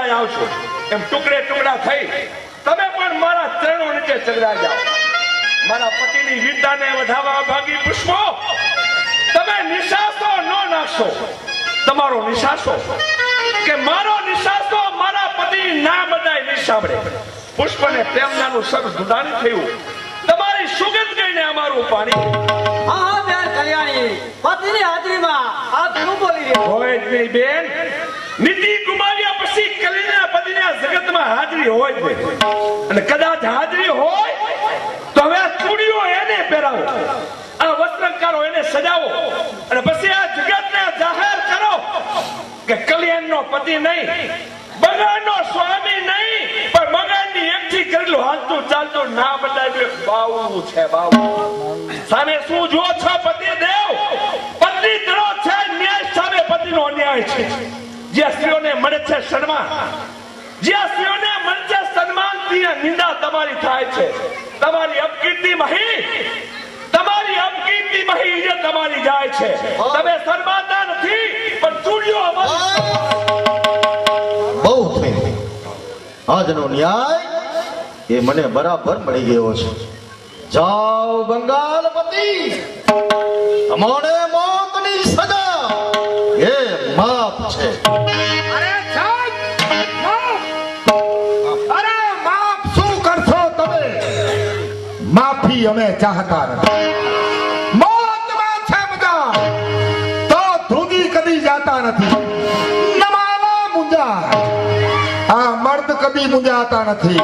ચગડાઈ આવશો એમ ટુકડે ટુકડા થઈ તમે પણ મારા ચરણો નીચે ચગડાઈ જાઓ. મારા પતિની વીરતાને વધાવવા ભાગી પુષ્પો તમે નિશાસો ન નાખશો. તમારો નિશાસો કે મારો નિશાસો મારા પતિ ના બધાય નહીં સાંભળે. પુષ્પને પ્રેમનાનું સર દુદાન થયું. તમારી સુગંધ ગઈને અમારું પાણી. હા બેન કલ્યાણી, પતિની હાજરીમાં આ શું બોલી રહ્યા હોય જ નહીં બેન. નીતિ ગુમાવ્યા પછી કલીના પતિના જગતમાં હાજરી હોય જ નહીં. અને કદાચ હાજરી હોય તો હવે ચૂડીઓ એને પહેરાવો, આ વસ્ત્રંકારો એને સજાવો અને પછી આ જગતને જાહેર કરો કે કલ્યાણનો પતિ નહીં, બગાડનો સ્વામી નહીં, પણ બગાડની એકઠી કરેલું હાલતું ચાલતું ના બદલાવ્યું બાવું છે. બાવું સામે શું જો છો પતિ દેવ? પત્ની ધરો છે ન્યાય સામે પતિનો અન્યાય છે. જે સ્ત્રીઓને મળે છે સન્માન, જે સ્ત્રીઓને મળે છે સન્માન, ત્યાં નિંદા તમારી થાય છે. તમારી અપકીર્તિ મહી, તમારી અપકીર્તિ મહી જે તમારી જાય છે. તમે શરમાતા નથી પણ ચૂડીઓ અમારી. બહુ થઈ આજનો ન્યાય એ મને બરાબર મળી ગયો છે. જાઓ બંગાળપતિ, તમારે મોતની સજા એ માફ છે. અરે સાહેબ, અરે માફ શું કરશો તમે? માફી અમે ચાહતા નથી. મોતમાં છે મજા તો ધ્રુજી કદી જાતા નથી. નમાલા મુંજા આ મર્દ કદી મુંજાતા નથી.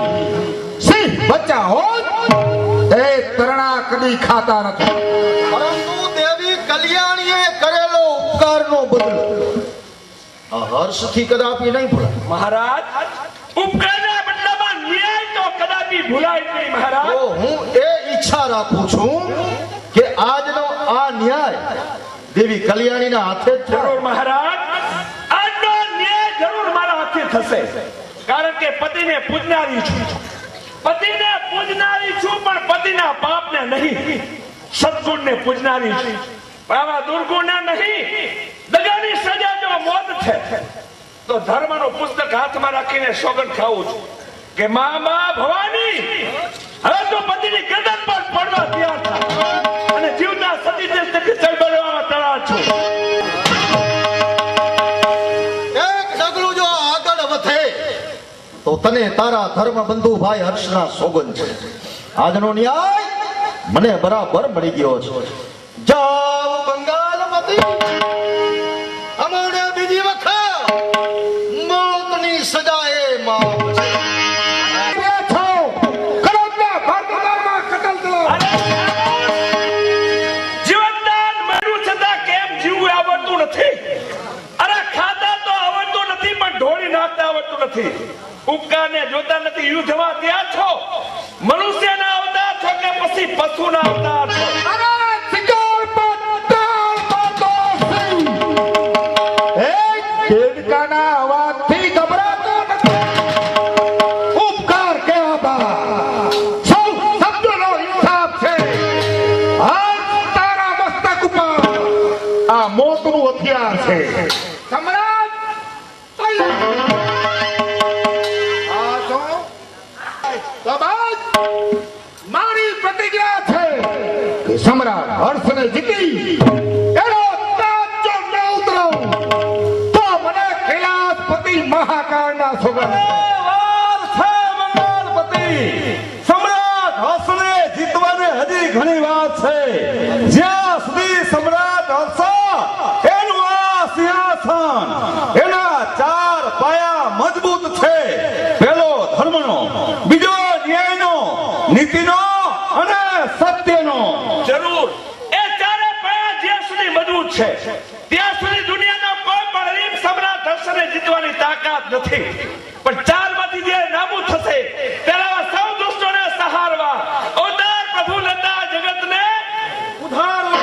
સિંહ બચ્ચા હોય એ તરણા કદી ખાતા નથી. પરંતુ દેવી કલ્યાણીએ કરેલો ઉપકારનો બદલો આ હર્ષથી કદાપી નહીં ભૂલાય. મહારાજ, ઉપકારના બદલામાં ન્યાય તો કદાપી ભૂલાય નહીં. મહારાજ, તો હું એ ઈચ્છા રાખું છું કે આજનો આ ન્યાય દેવી કલ્યાણીના હાથે જ જરૂર થાય. મહારાજ, આજનો ન્યાય જરૂર મારા હાથે થશે. કારણ કે પતિને પૂજનારી છું, પતિને પૂજનારી છું, પણ પતિના પાપને નહીં, સદગુણને પૂજનારી છું. પણ આવા દુર્ગુણને નહીં. દગાની સજા જો મોત છે તો ધર્મનું પુસ્તક હાથમાં રાખીને સોગંદ ખાવું છું કે મા ભવાની હવે તો પતિની ગરદન પર પડવા તૈયાર થા અને જીવતા સતી દેશથી ચળબળવામાં તૈયાર છું. એક ડગલું જો આગળ વધે તો તને તારા ધર્મ બંધુ ભાઈ હર્ષના સોગંદ છે. આજનો ન્યાય મને બરાબર મળી ગયો છે. જાઓ બંગાળપતિ, અમને બીજી વખત મોતની સજા એ માફ છે. જીવનદાન મળ્યું છતાં કેમ જીવવું આવડતું નથી? અરે ખાતા તો આવડતું નથી, પણ ઢોળી નાખતા આવડતું નથી. ઉપકારને જોતા નથી, યુદ્ધમાં ત્યાં છો. મનુષ્યના અવતાર છો કે પછી પશુના અવતાર છો? અવાજથી ગભરાતો નથી. ઉપકાર કેવા સૌ શબ્દોનો હિસાબ છે. તારા મસ્તક ઉપર આ મોતનું હથિયાર છે. સમ્રાટ મારી પ્રતિજ્ઞા છે કે સમ્રાટ હર્ષને જીતી એનો તાજ જો ન ઉતરાવું તો મને કૈલાસપતિ મહાકાળના સોગંદ. સમ્રાટ હર્ષને જીતવાને હજી ઘણી વાત છે. જ્યાં સુધી સમ્રાટ હર્ષ એનું આ સિંહાસન એના ચાર પાયા મજબૂત છે. પેલો ધર્મનો, બીજો ન્યાયનો, નીતિનો અને સત્યનો. જરૂર, એ ચારે પાયા જ્યાં સુધી મજબૂત છે ત્યાં સુધી દુનિયાનો કોઈ પણ હરીફ સમ્રાટ હર્ષને જીતવાની તાકાત નથી. પણ ચારમાંથી જે નાબૂદ થશે ત્યારે સૌ દુષ્ટોને સહારવા અવતાર પ્રભુ લતા જગતને ઉધારવા.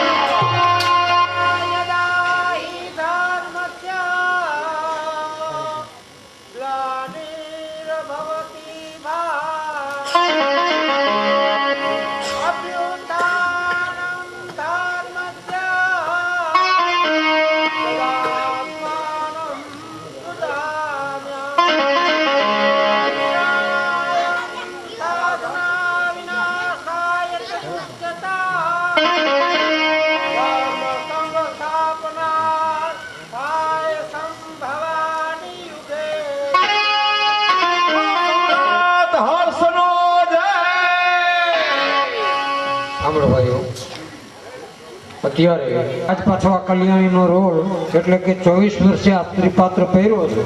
અત્યારે આજ પાછો આ કલ્યાણીનો રોલ એટલે કે 24 વર્ષે આ સ્ત્રી પાત્ર પહેર્યો છે,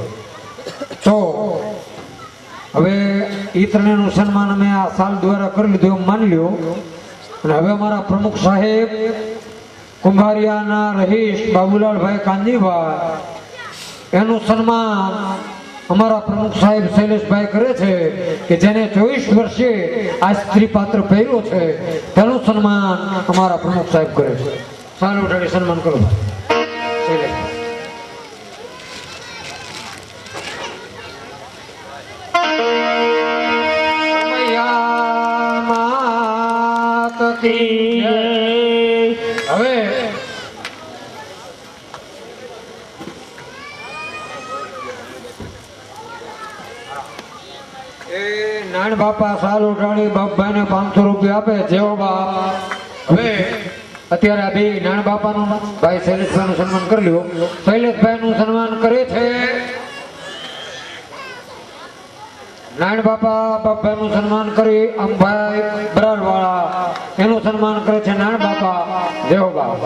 તો હવે ઈ ત્રણેયનું સન્માન અમે આ સાલ દ્વારા કરી લીધું એમ માની લ્યો. અને હવે અમારા પ્રમુખ સાહેબ કુંભારિયાના રહીશ બાબુલાલભાઈ કાનજીભાઈ એનું સન્માન અમારા પ્રમુખ સાહેબ શૈલેષભાઈ કરે છે કે જેને 24 વર્ષે આ સ્ત્રી પાત્ર પહેર્યો છે તેનું સન્માન અમારા પ્રમુખ સાહેબ કરે છે. સારું ઉઠાડી સન્માન કરો શૈલેષ. હવે નાણ બાપા સાલ ઉઠાડી બાપભાઈ ને 500 રૂપિયા આપે જેવો બાપ. હવે અત્યારે આ બે નાણ બાપાનું ભાઈ શૈલેષભાઈ નું સન્માન કરી લ્યો. શૈલેષભાઈ નું સન્માન કરે છે નાણ બાપા બાપભાઈ નું સન્માન કરી અંભાઈ બરારવાળા એનું સન્માન કરે છે નાણ બાપા જેવો બાપ.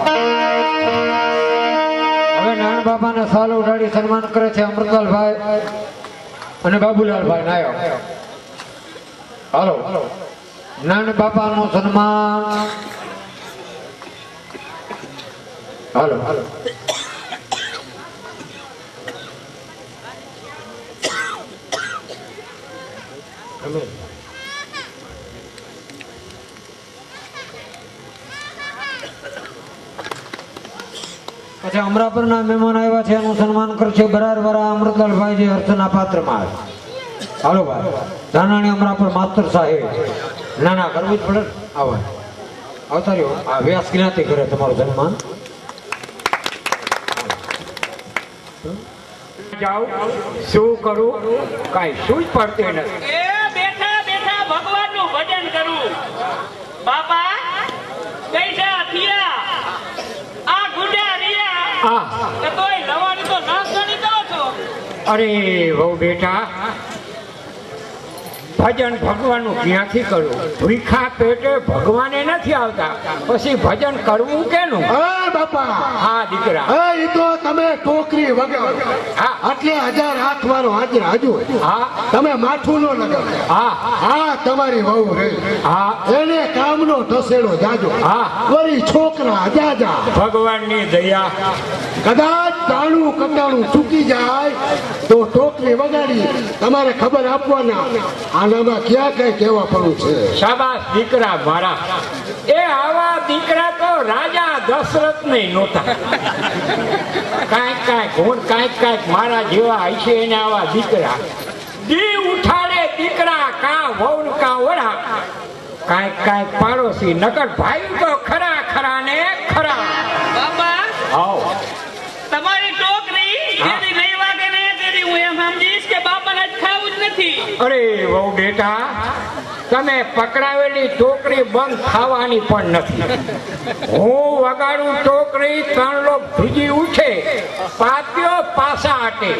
હવે નાણ બાપા ને સાલ ઉઠાડી સન્માન કરે છે અમૃતલાલભાઈ અને બાબુલાલભાઈ નાયક. હાલો નાણ બાપા નું સન્માન. હાલો હાલો પછી અમરાપુરના મહેમાન આવ્યા છે એનું સન્માન કરશે બરારવાળા અમૃતલાલભાઈ જે અર્ચના પાત્રમાં આવે. હાલો ભાઈ ધાનાણી અમરાપુર માસ્તર સાહેબ. ના ના કરવું જ પડે. આવો આવતા રહ્યો. આ વ્યાસ જ્ઞાતિ કરે તમારું સન્માન. જાઉં શું કરું કાંઈ શું જ પડતું નથી. એ બેઠા બેઠા ભગવાનનું ભજન કરું. બાપા કૈસા થયા આ ગુડા રિયા આ કે તોય લવાણી તો નાસવાની કરો છો. અરે બહુ બેટા ભજન ભગવાનનું ક્યાંથી કરું? ભૂખા પેટે ભગવાને નથી આવતા, પછી ભજન કરવું કેનું? બાપા હા દીકરા, એ તો તમે ટોકરી વગાડો હા એટલે 1000 હાથ વાળો હાજર હાજુ હા તમે માઠું નો લગાવો. હા હા તમારી વહુ રહી હા એને કામનો ઢસેડો જાજો. હા. વળી છોકરા જાજા. ભગવાનની દયા. કદાચ તાણું કટાણું ચૂકી જાય તો ટોકરી વગાડી તમારે ખબર આપવાના આનામાં ક્યાં કઈ કહેવા પડવું છે. શાબાશ દીકરા મારા. એ આવા દીકરા તો રાજા દશરથ નહીં નહોતા. કાંઈક હું કાંઈક મારા જેવા હશે એને આવા દીકરા. દી ઉઠાડે દીકરા કા વહુ કા વડા. કાંઈક પાડોશી નકર ભાઈ તો ખરા ખરા ને ખરા. બાપા આવો તમારી ટોકરી જેથી નહીં વાગે ને તેથી હું એમ સમજીશ કે બાપાને જ ખાવું જ નથી. અરે બહુ બેટા તમે પકડાવેલી ટોકરી બંધ થવાની પણ નથી. હું વગાડું ટોકરી 3 લોક ભીજી ઉઠે, પાત્યો પાસા આટે.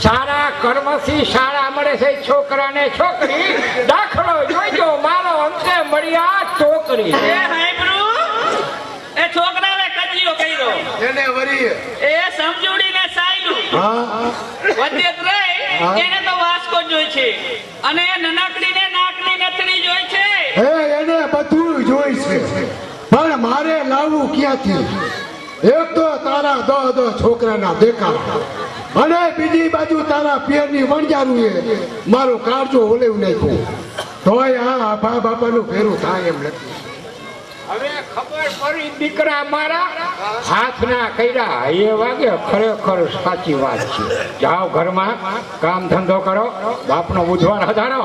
સારા કર્મથી શાળા મળે છે છોકરાને છોકરી. દાખલો જોઈજો મારો અંતે મળ્યા ટોકરી. એ હાઈબ્રુ એ છોકરાને કજિયો કર્યો એને વળી એ સમજૂડીને સાયલું વચ્ચે જ રહી એને તો વાસ્કો જોઈ છે અને નનકડીને નાકની નથણી જોઈ છે. એને બધું જોઈ છે પણ મારે લાવવું ક્યાંથી? એક તો તારા 10 છોકરાના દેખાવ અને બીજી બાજુ તારા પિયરની વણજારું એ મારું કાળજો ઓલેવું નાખ્યું. તોય આ બા બાપાનું ફેરું થાય એમ નથી. હવે ખબર પડી દીકરા મારા હાથના કર્યા એ વાગે ખરેખર સાચી વાત છે. જાઓ ઘરમાં કામ ધંધો કરો, બાપનો બુધવાર હજારો.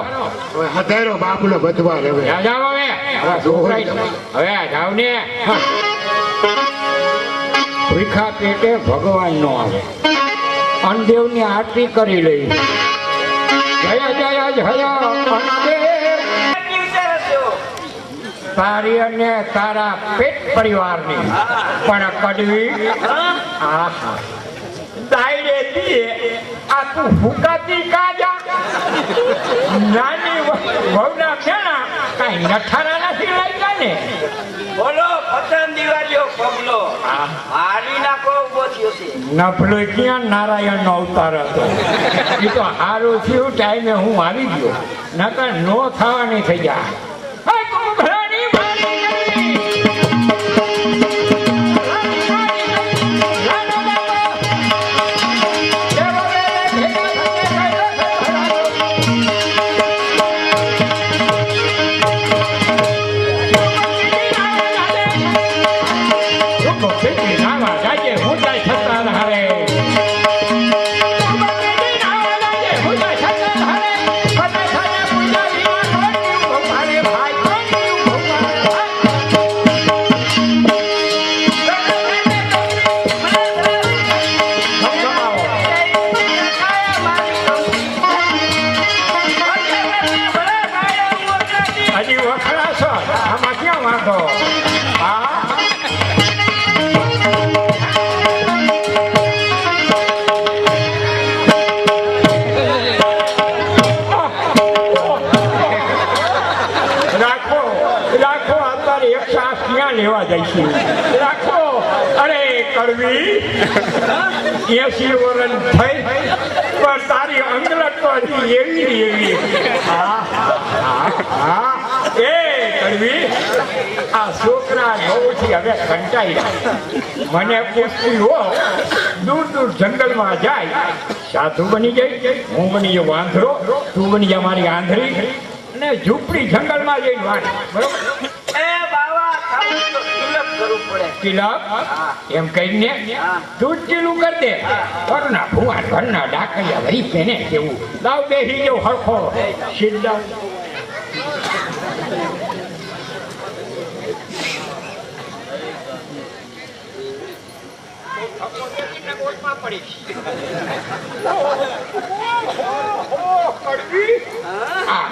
હવે હજારો બાપનો બધવાર હવે જાઓ હવે હવે જાવ ને. ભૂખા પેટે ભગવાન નો આવે. અનદેવની આરતી કરી લઈ. જય જય જય અનદેવ. તારી અને તારા પેટ પરિવારની પણ કડવી આહા દાયરે દીએ આ તું ફૂકાતી કાજા. નાની વહુના ખેણા કાંઈ નઠારા નથી લાગ્યા ને. બોલો પતંગ દિવાળીઓ પગલો હાલી નાખો ઉભો થયો છે. નફલો ક્યાં નારાયણ નો અવતાર હતો એ તો હારું થયું ટાઈમે હું આવી ગયો નકર નો થવાની થઈ જાય હે કુંભરાણી મારી હજી વખરા છો આમાં ક્યાં વાંધો હા રાખો રાખો અત્યારે એક શ્વાસ ક્યાં લેવા જાય છે રાખો અરે કડવી 80 વર્ષ થઈ પણ તારી અંગલટ તો હજી એવી ને એવી હા એ કડવી આ છોકરા બહુથી હવે કંટાઈ મને પૂછતી હો દૂર દૂર જંગલમાં જાય સાધુ બની જાય હું બની જાઉં વાંધરો તું બની જા મારી આંધળી ને ઝૂંપડી જંગલમાં જઈને વાંચ બરોબર એ બાવા ખાવું તો તિલક કરવું પડે. તિલક એમ કહીને તું જ ટીલું કર દે ઘરના ભુવા ઘરના ડાકરિયા વહી તેને કેવું લાવ બેસી જેવું હરખો સીધા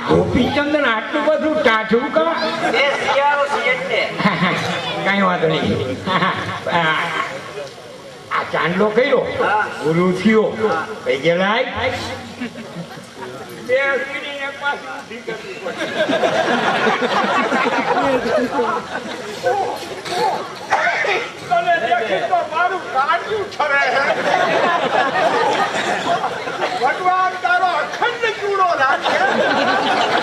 ગોપીચંદન આટલું બધું ટાઢું કા એ શિયાળો છે એટલે. કઈ વાંધો નહીં આ ચાંદલો કર્યો ગુરુ થયો કઈ ગયેલા મારું કાઢ્યું ઠરે ભગવાન તારો અખંડ ચૂડો રાખે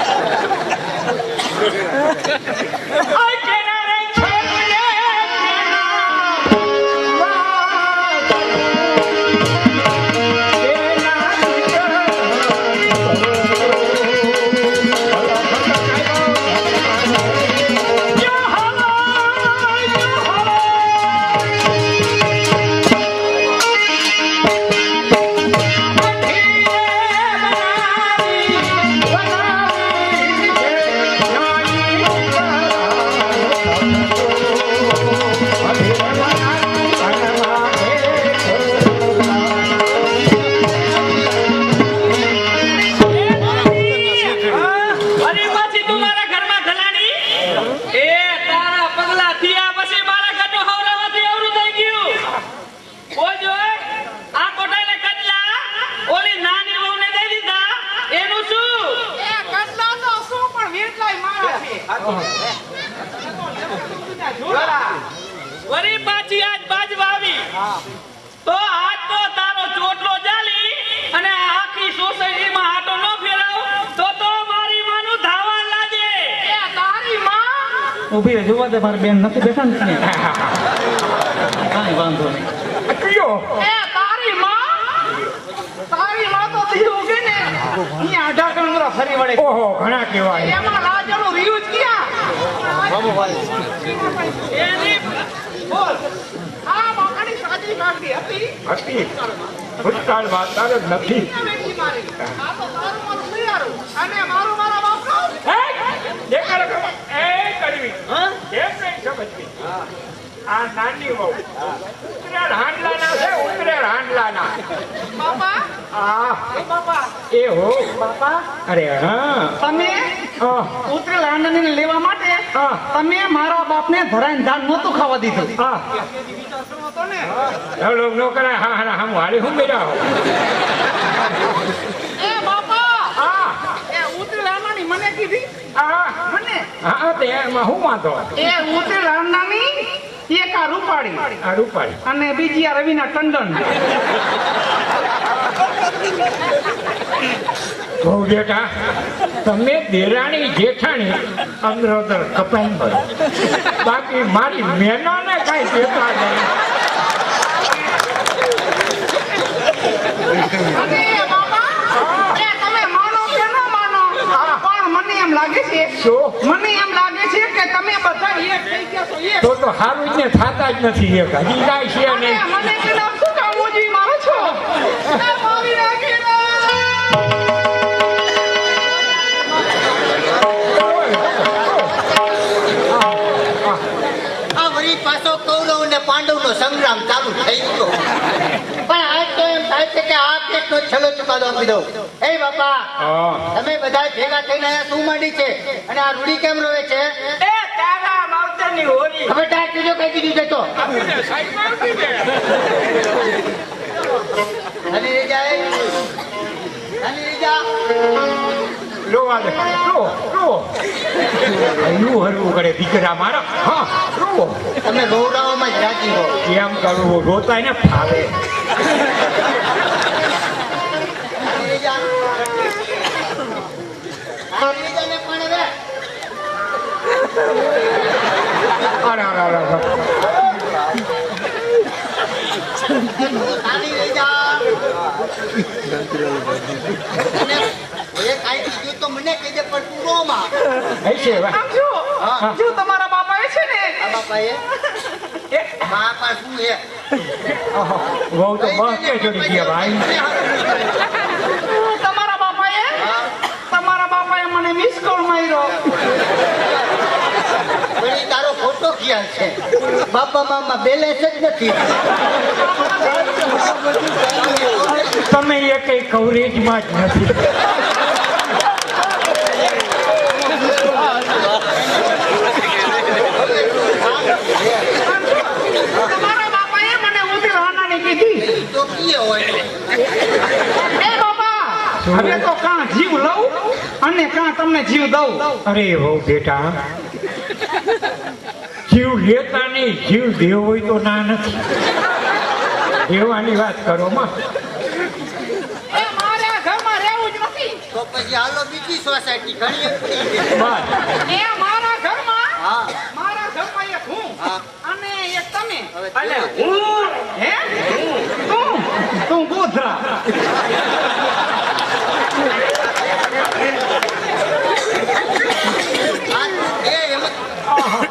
વળી પાછી આજ બાજ વાવી તો આજ તો તારો ચોટલો જાલી અને આખી સોસાયટીમાં આટો ન ફેરાવ તો મારી માનું ધાવણ લાગે એ તારી માં ઊભી રહે જોવા દે મારી બેન નથી બેઠા ને કાંઈ વાંધો નહીં. કયો એ તારી માં તો દીધું કે ને અહીંયા આઢા કંગરા ફરી વળે ઓહો ઘણા કહેવાય એમાં રાજાનું રિયુજ ક્યાં એની બોલ આ મોકાની સાજી કાઢી હતી હતી ભૂતકાળમાં તાર જ નથી વેચી મારી આ તો તારું મારું તૈયારું અને મારું મારા બાપનું દેખાડો ખબર એ કરવી કેમ નહીં સમજવી આ નાની વહુ ઉતરેલ હાંડલાના છે ઉતરેલ હાંડલાના બાપા આ એ બાપા એ હો બાપા અરે હા તમે ઉતરેલ આનંદને લેવા માટે તમે મારા બાપને ધરાઈને ધાન નહોતું ખાવા દીધું. હા લોક નો કરાય હા હા હમ હાલી હું બેરા એ બાપા હા એ ઉતરી રામાની મને કીધી હા મને હા તે એમાં હું વાંધો એ ઉતરેલ આનંદની એક આ રૂપાળી આ રૂપાળી અને બીજી આ રવિના ટંડન. બહુ બેટા તમે દેરાણી જેઠાણી અંદરોદર કપાઈ મળો, બાકી મારી મેનાને કઈ દેતા નહીં. અને બાપા, એ તમે માનો કે ન માનો, પણ મને એમ લાગે છે, શું? મને એમ લાગે છે કે તમે બધા એક થઈ ગયા છો, એક. તો હારું જ ને થતા જ નથી એક હજી કાંઈ છે અને નહીં. મને કે નામ શું કામ ઉજી મારો છો? એ મારી નાખી ના. આ વળી પાછો કૌરવ અને પાંડવનો સંગ્રામ ચાલુ થઈ ગયો. પણ આજ તો એમ થાય છે કે આ કેસનો છેલ્લો ચુકાદો આપી દઉં. એ બાપા, હા. તમે બધા ભેગા થઈને અહીંયા શું માંડી છે? અને આ રૂડી કેમ રોવે છે? એ તારા માવતરની હોરી. હવે ટાટ કીધો કઈ કીધું છે તો હાલી રહી જાય. હાલી રહી જા. રોવા દે, રો હરવું હરવું કરે દીકરા મારા. હા, રો તમે ગૌરવમાં જ રાજી હો. કેમ કરવું, રોતાય ને ફાવે. હાલી રહી જા. હાલી રહી જા ને પણ હવે અરે અરે અરે અરે. હાલી રહી જા. અને એક આઈ કીધું તો મને કહી દે, પણ તું રોમાં. હશે હવે. આમ જો, જો તમારા બાપાએ છે ને, આ બાપાએ બાપા શું હે? બહુ તો બસ કે જોડી ગયા ભાઈ. તમારા બાપાએ મને મિસ કોલ માર્યો. વળી તારો ફોટો ખ્યાલ છે. બાપા મામા બેલેન્સ જ નથી. તમે એ કઈ કવરેજમાં જ નથી. તમારા બાપાએ મને ઊંધી રાનાની કીધી. તો કીએ હોય એ બાપા, હવે તો કાં જીવ લઉં અને કાં તમને જીવ દઉં. અરે હો બેટા, જીવ લેતા નહીં, જીવ દેવો હોય તો ના નથી. દેવાની વાત કરો માં. એ મારા ઘરમાં રહેવું જ નથી. તો પછી હાલો બીજી સોસાયટી ઘણી પડી છે. બસ એ મારા ઘરમાં હા એક હું હા. અને એક તમે. હવે અને તું હું હે? તું ગોધરા. આ એ એમ જ.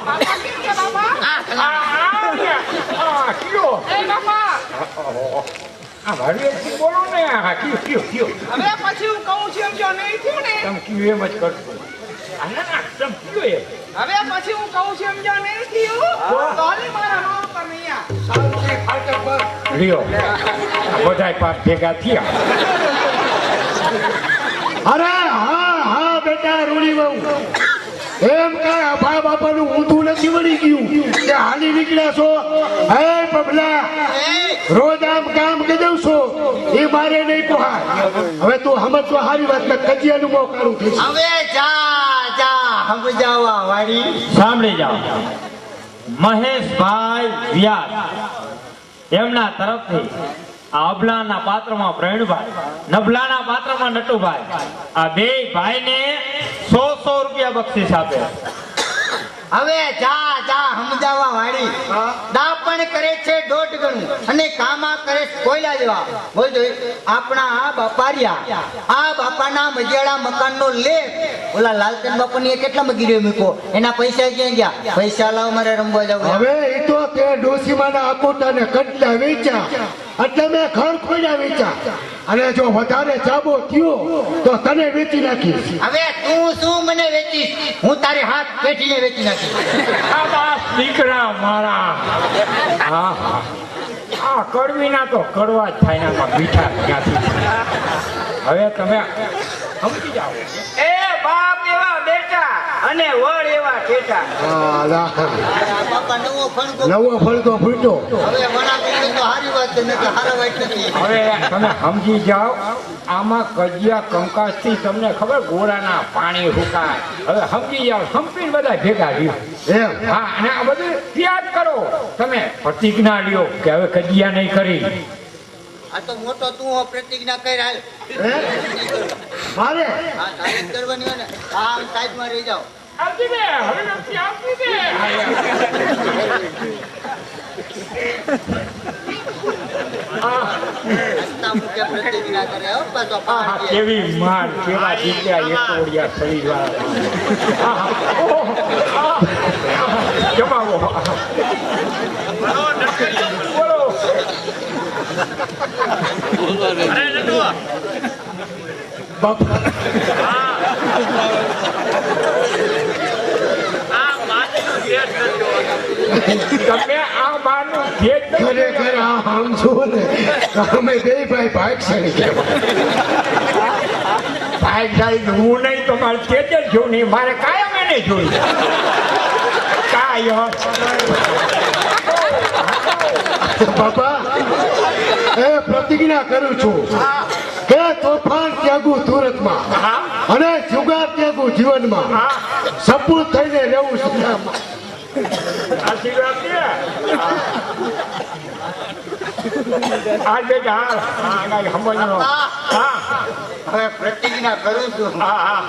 બાપા કેમ છે બાપા? આ ખલા. કયો એ બાપા, આ હળવેથી બોલો ને. હા, કયો હવે પછી હું કહું છું એમ જો નહીં થયું ને, તમે કયો એમ જ કરશો. આ ના ના, તમે કયો એમ. હવે પછી હું કહું છું એમ જો નહીં થયું તો હાલી મારા મામા પર નહીં આ. લ્યો, આ બધાય પાસ ભેગા થયા. અરે હા બેટા રૂડી બહુ એમ કાંઈ અભા બાપાનું ઊંધું નથી વળી ગયું કે હાલી નીકળ્યા છો. હે પબલા, રોજ આમ કામ કે દઉં છો એ મારે નહીં પોહાય. હવે તું સમજવા સારી વાત ને કજિયાનું બહુ કાઢું થઈ છે. હવે જા સમજાવવા વાળી. સાંભળી જાઓ, મહેશભાઈ વ્યાસ એમના તરફથી આ અબલાના પાત્રમાં પ્રવીણભાઈ, નબલાના પાત્રમાં નટુભાઈ, આ બે ભાઈને 100 રૂપિયા બક્ષિસ આપે. હવે જા સમજાવવા વાળી. દાપણ કરે છે 1.5 ગણું અને કામા કરે છે કોયલા જેવા. બોલજો, આપણા આ બાપારિયા, આ બાપાના મજિયાળા મકાનનો લેખ ઓલા લાલચંદ બાપુની કેટલા મગીરીઓ મૂકો, એના પૈસા ક્યાં ગયા? પૈસા લાવ, મારે રમવા જવું. હવે એ તો તે ડોસીમાના અકોટાને કટલા વેચ્યા એટલે મેં ઘર ખોલ્યા વેચ્યા. અને જો વધારે ચાબો થયો તો તને વેચી નાખીશ. હવે તું શું મને વેચીશ? હું તારી હાથ પેઠીને વેચી નાખીશ. આ બાસ દીકરા મારા. હા હા, આ કડવીના તો કડવા જ થાય ને, આમાં મીઠા ક્યાંથી. હવે તમે સમજી જાઓ. એ બાપ એવા બેટા અને વળ એવા ઠેઠા. હા, લા. બાપા નવો ફણકો નવો ફળતો ફૂટ્યો. હવે વણાકડી તો હારી વાત છે ને કે હારા વાત નથી. હવે તમે સમજી જાઓ આમાં કજિયા કંકાસથી તમને ખબર ગોળાના પાણી હુકાય. હવે સમજી જાઓ સંપીને બધા ભેગા રહ્યો. એમ હા અને આ બધું યાદ કરો તમે પ્રતિજ્ઞા લ્યો કે હવે કજિયા નહીં કરી. આ તો મોટો તું હો, પ્રતિજ્ઞા કર હાલ. હે? મારે હા તારે જ કરવાની હોય ને. આમ સાઈડમાં રહી જાઓ. આવતી દે હવે નથી આવતી દે. હસતા મુખે પ્રતિજ્ઞા કરે હો, પાછો આહા, પાડ દે. કેવી માર કેવા દીકરા એકવડિયા શરીરવાળા. જમાવો બોલો. અરે નટુ, બાપા આ માટીનું ભેટ કરજો. તમે આ બારનું ભેદ ખરેખર આ આમ છો ને અમે બે ભાઈ ભાગશાળી કહેવાય. ભાઈ સાહેબ હું નહીં તો મારે તેજ જ જોઉં નહીં મારે કાયમ એને જોયું કાયમ. બાપા એ પ્રતિજ્ઞા કરું છું કે તોફાન ત્યાગું તુરતમાં અને જુગાર ત્યાગું જીવનમાં સપૂત થઈને રહેવું સુખામાં. આશીર્વાદ દે. આ બેટા હા કાંઈ સમજનો. હા હવે પ્રતિજ્ઞા કરું છું હા હા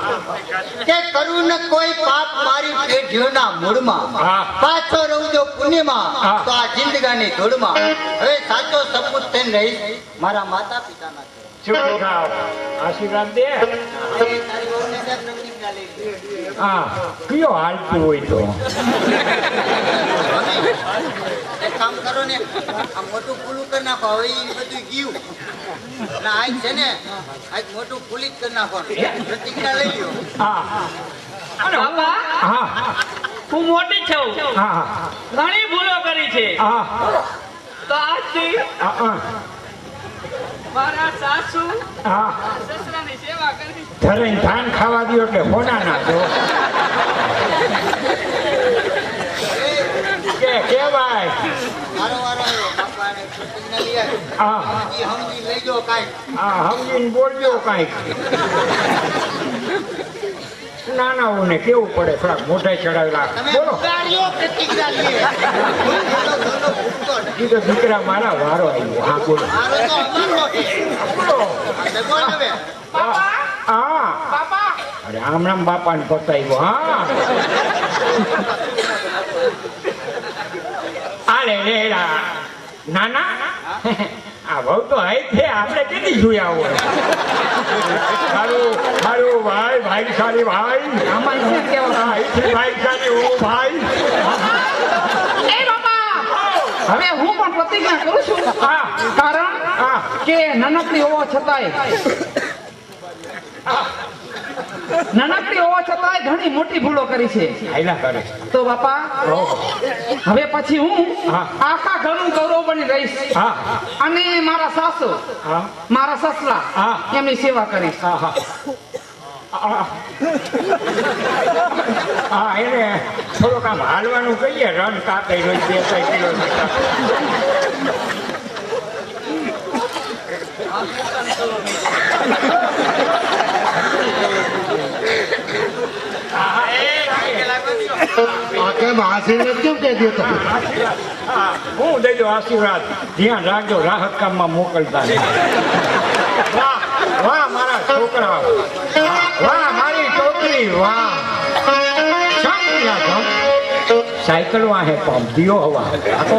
કે કરું ને કોઈ પાપ મારી પેઢીઓના મૂળમાં, હા. પાછો રહું જો પુણ્યમાં, હા. તો આ જિંદગાની ધૂળમાં હવે સાચો સપૂત થઈને રહીશ મારા માતા પિતાના ઘરે. ચૂપ થાવ. આશીર્વાદ દે. હવે તારી વહુને ત્યાં પ્રતિજ્ઞા લઈ લે. હા કયો હાલતું હોય તો એક કામ કરો ને, આ મોટું પૂલું કરી નાખો. હવે ઈ બધું ગયું ના આજ છે ને, આજ મોટું પૂલી જ કરી નાખવાનું. પ્રતિજ્ઞા લઈ લ્યો. હા અને બાપા, હા હું મોટી છું, હા ઘણી ભૂલો કરી છે, હા તો આજથી હા મારા સાસુ હા સસરાની સેવા કરી. ધરીને ધાન ખાવા દો એટલે હોના ના દો કે ભાઈ. મારો વારો આવ્યો. બાપાને પ્રતિજ્ઞા લઈ આવી. હા ઈ સમજી લેજો કાંઈ. હા સમજીને બોલજો કાંઈક. નાનાઓને કેવું પડે થોડાક મોઢે ચડાવેલા તમે બોલો. ઉગાડ્યો પ્રતિજ્ઞા લઈએ. બોલો, ભૂલતો નહીં. એ તો દીકરા મારા વારો આવ્યો. હા બોલો મારો તો અમારો છે. બોલો. આ તો બોલ હવે. હા અરે આમ નામ બાપાને પતાવ્યો. હા આલે લેલા નાના આ બહુ તો હઈ છે આપણે કેટલી જોયા હોય. સારું સારું ભાઈ ભાઈશાળી ભાઈ આમાં શું કહેવાનું? અહીંથી ભાઈશાળી ઓ ભાઈ. એ બાપા, હવે હું પણ પ્રતિજ્ઞા કરું છું. હા કારણ હા કે નાનકડી હોવા છતાંય ઘણી મોટી ભૂલો કરી છે. હાયલા કરે. તો બાપા હવે પછી હું હા. આખા ઘરનું ગૌરવ બની રહીશ હા અને મારા સાસુ હા મારા સસરા હા. એમની સેવા કરીશ. હા હા હા એને થોડુંક આમ હાલવાનું કહીએ રન કાપે રોજ 2-3 કિલોમીટર. આ કેમ આશીર્વાદ કેમ કહી દો તમે? હા, હું દઈ દઉં આશીર્વાદ. ધ્યાન રાખજો રાહત કામમાં મોકલતા નહીં. વાહ વાહ મારા છોકરા, વાહ મારી છોકરી, વાહ સાયકલ વાહે પંપ દિયો હવા આખો.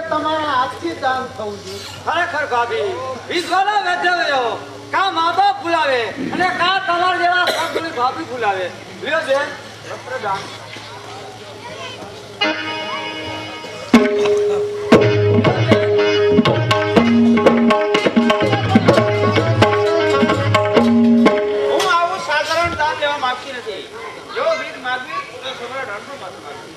તમારા હાથથી દાન થવું જોઈએ. ખરેખર ભાભી વિશ્વાના વેચાવ્યો કા મા બાપ ભૂલાવે અને કા તમારા જેવા સાંભળી ભાભી ભૂલાવે લ્યો બેન વસ્ત્રદાન. હું આવું સાધારણ દાન લેવા માંગતી નથી. જો ભીડ માગવી તો સમ્રાટ હર્ષનો મત માગવી.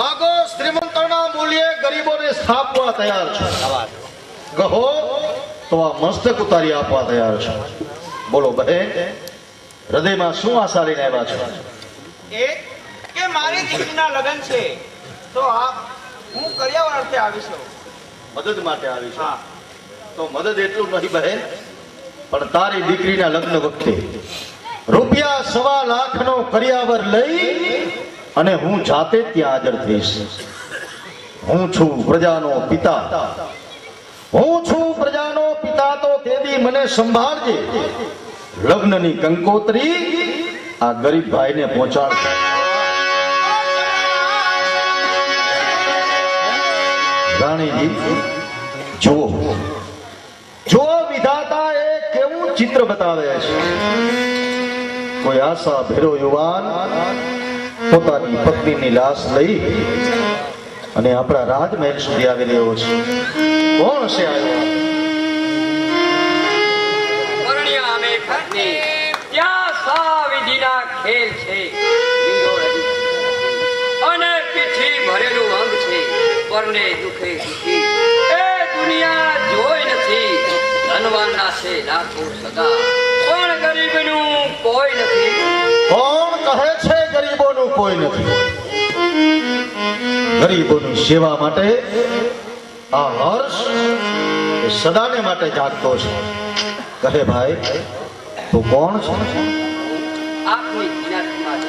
માગો શ્રીમંતોના મૂલ્યે ગરીબોને સ્થાપવા તૈયાર છે. કહો તો આ મસ્તક ઉતારી આપવા તૈયાર છે. બોલો બહેન, હૃદયમાં શું આશા લઈને આવ્યા છો? એક કે મારી દીકરીના લગ્ન છે તો હું કરિયાવર અર્થે આવી છું. મદદ માટે આવી છે. તો મદદ એટલું નહીં બહેન, પણ તારી દીકરીના લગ્ન વખતે રૂપિયા 1.25 લાખનો કરિયાવર લઈ અને હું જાતે ત્યાં હાજર થઈશ. હું છું પ્રજાનો પિતા. હું છું પ્રજાનો પિતા, તો તેથી મને સંભાળજે. લગ્નની કંકોત્રી આ ગરીબ ભાઈને પહોંચાડ. રાણીજી જુઓ, જો વિધાતા એ કેવું ચિત્ર બતાવે છે. કોઈ આશા ભેરો યુવાન પોતાની પત્નીની લાશ લઈ અને આપણા રાજમહેલ સુધી આવી રહ્યો છે. કોણ છે આવ્યો? પરણ્યા અમે ઘરની, ત્યાં સાવિધીના ખેલ છે. અને પીઠી ભરેલું અંગ છે, પરને દુખે દુખી. એ દુનિયા જોઈ નથી. ધનવાનના છે લાખો સગા, પણ ગરીબનું કોઈ નથી. કોણ કહે છે ગરીબોનું કોઈ નથી? ગરીબોની સેવા માટે આ હર્ષ એ સદાને માટે જાગતો છે. કહે ભાઈ, તું કોણ છે? આપની જ્ઞાતિમાં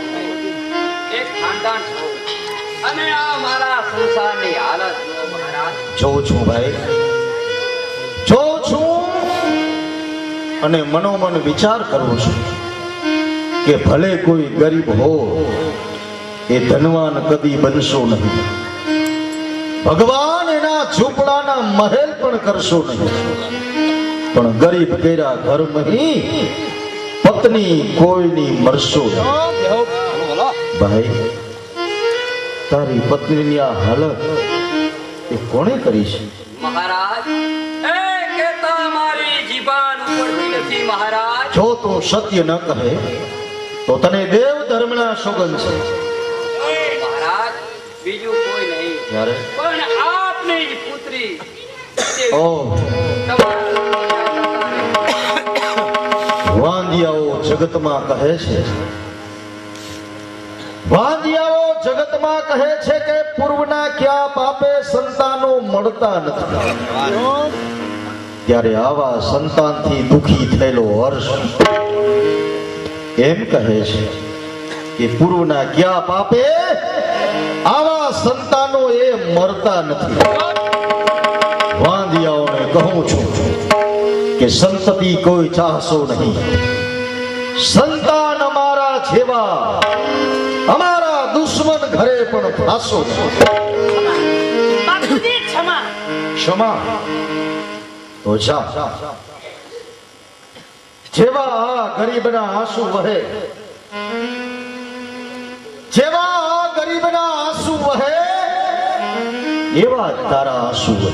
એક ખાનદાન છું, અને આ મારા સંસારની હાલત જુઓ મહારાજ. જોઉં છું ભાઈ, જોઉં છું, અને મનોમન વિચાર કરું છું કે ભલે કોઈ ગરીબ હો, એ ધનવાન કદી બનશો નહીં. ભગવાન એના ઝૂંપડાના મહેલ પણ કરશો નહીં. પણ ગરીબ કર્યા ઘરમાં પત્ની કોઈની મરશો નહીં. ભાઈ, તારી પત્નીની આ હાલત એ કોણે કરી છે? મહારાજ, એ કહેતા મારી જીભાન ઉપડતી નથી મહારાજ. જો તું સત્ય ન કહે તો તને દેવ ધર્મના સોગંદ છે. મહારાજ, બીજું કોઈ નહીં, ત્યારે પણ આપની જ પુત્રી. ઓહ, વાંધિયાઓ જગતમાં કહે છે, વાંધિયાઓ જગતમાં કહે છે કે પૂર્વના ક્યાં પાપે સંતાનો મળતા નથી. ત્યારે આવા સંતાનથી દુખી થયેલો હર્ષ એમ કહે છે કે પૂર્વના ક્યાં પાપે આવા સંતાનો એ મરતા નથી. વાંધિયાઓને કહું છું કે સંતતિ કોઈ ચાહશો નહીં. સંતાન અમારા જેવા અમારા દુશ્મન ઘરે પણ ફાસો નહીં. બાપુજી, ક્ષમા. ક્ષમા તો જા. જેવા આ ગરીબના આંસુ વહે, જેવા આ ગરીબના આંસુ વહે, એવા જ તારા આંસુ વહે.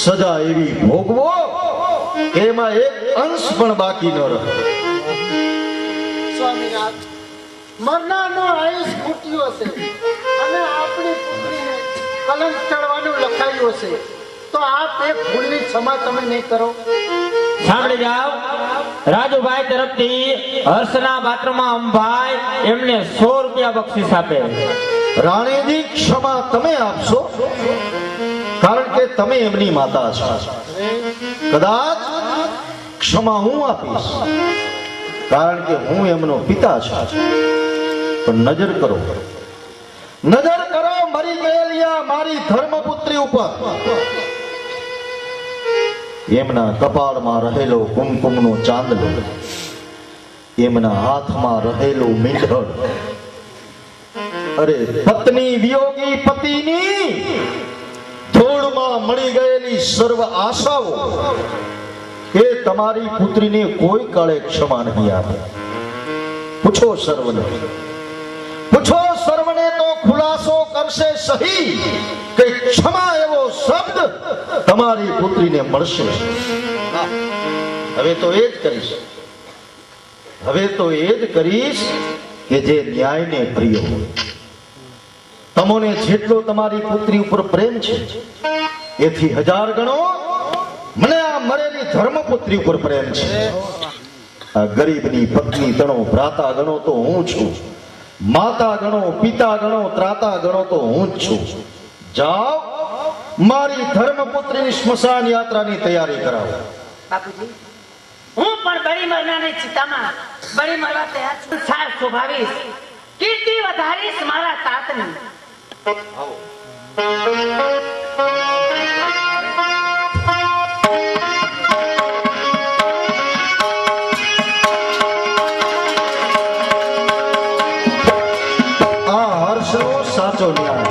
સજા એવી ભોગવો એમાં એક અંશ પણ બાકી ન રહે. સ્વામિનાથ, મરનારનો આયુષ ખૂટ્યો છે અને આપણી પુત્રીને કલંક ચડવાનું લખાયું હશે તો આપ એ ભૂલની ક્ષમા તમે નહીં કરો. સાંભળી જાઓ, રાજુભાઈ તરફથી હર્ષના પાત્રમાં અંબાઈ એમને 100 રૂપિયા બક્ષિસ આપે. રાણીજી ક્ષમા તમે આપશો કારણ કે તમે એમની માતા છો. કદાચ ક્ષમા હું આપીશ કારણ કે હું એમનો પિતા છું. પણ નજર કરો મરી ગયેલી આ મારી ધર્મપુત્રી ઉપર. એમના કપાળમાં રહેલો કુમકુમનો ચાંદલો, એમના હાથમાં રહેલું મીંઢળ. અરે પત્ની વિયોગી પતિની ધૂળમાં મળી ગયેલી સર્વ આશાઓ એ તમારી પુત્રીને કોઈ કાળે ક્ષમા નહીં આપે. પૂછો સર્વને તો ખુલાસો કરશે સહી કે ક્ષમા એવો શબ્દ તમારી પુત્રીને મળશે. હવે તો એ જ કરીશ કે જે ન્યાયને પ્રિય હોય. તમોને જેટલો તમારી પુત્રી ઉપર પ્રેમ છે એથી 1000 ગણો મને આ મરેલી ધર્મપુત્રી ઉપર પ્રેમ છે. આ ગરીબની પત્ની ગણો, ભ્રાતા ગણો તો હું છું. માતા ગણો, પિતા ગણો, ત્રાતા ગણો તો હું જ છું. જાઓ મારી ધર્મપુત્રીની સ્મશાન યાત્રાની તૈયારી કરાવો. બાપુજી, હું પણ બળી મરનારની ચિતામાં બળી મરવા તૈયાર છું. સાર શોભાવીશ, કીર્તિ વધારીશ મારા તાતની. સાચો ન્યાય.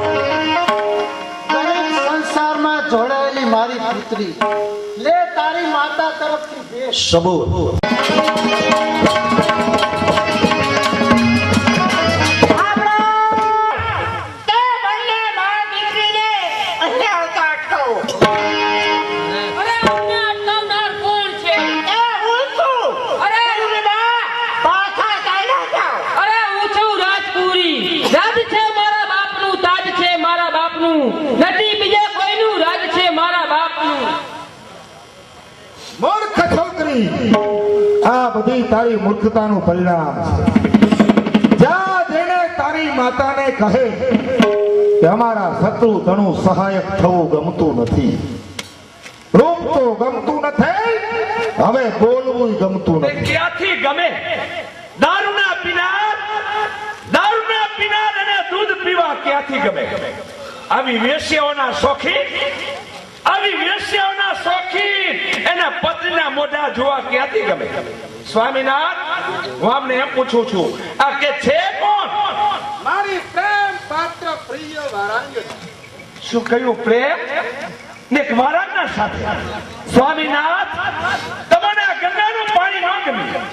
દરેક સંસારમાં જોડાયેલી મારી પુત્રી લે તારી માતા તરફથી ભેટ. સબૂત મૂર્ખ છોકરી, આ બધી તારી મૂર્ખતાનું પરિણામ છે. જ્યાં જેને તારી માતાને કહે કે અમારા શત્રુ ધણું સહાયક થવું ગમતું નથી, રૂપ તો ગમતું નથી, હવે બોલવું ગમતું નથી. ક્યાંથી ગમે? દારૂના પીનાર અને દૂધ પીવા ક્યાંથી ગમે? આવી વેશ્યાઓના શોખીન એના પત્નીના મોઢા જોવા ક્યાંથી ગમે? સ્વામિનાથ, હું આપને એમ પૂછું છું, આ કે છે કોણ? મારી પ્રેમ પાત્ર પ્રિય વારાંગના. શું કહ્યું? પ્રેમ ને વારાંગના સાથે? સ્વામિનાથ, તમને આ ગંગાનું પાણી ન ગમ્યું?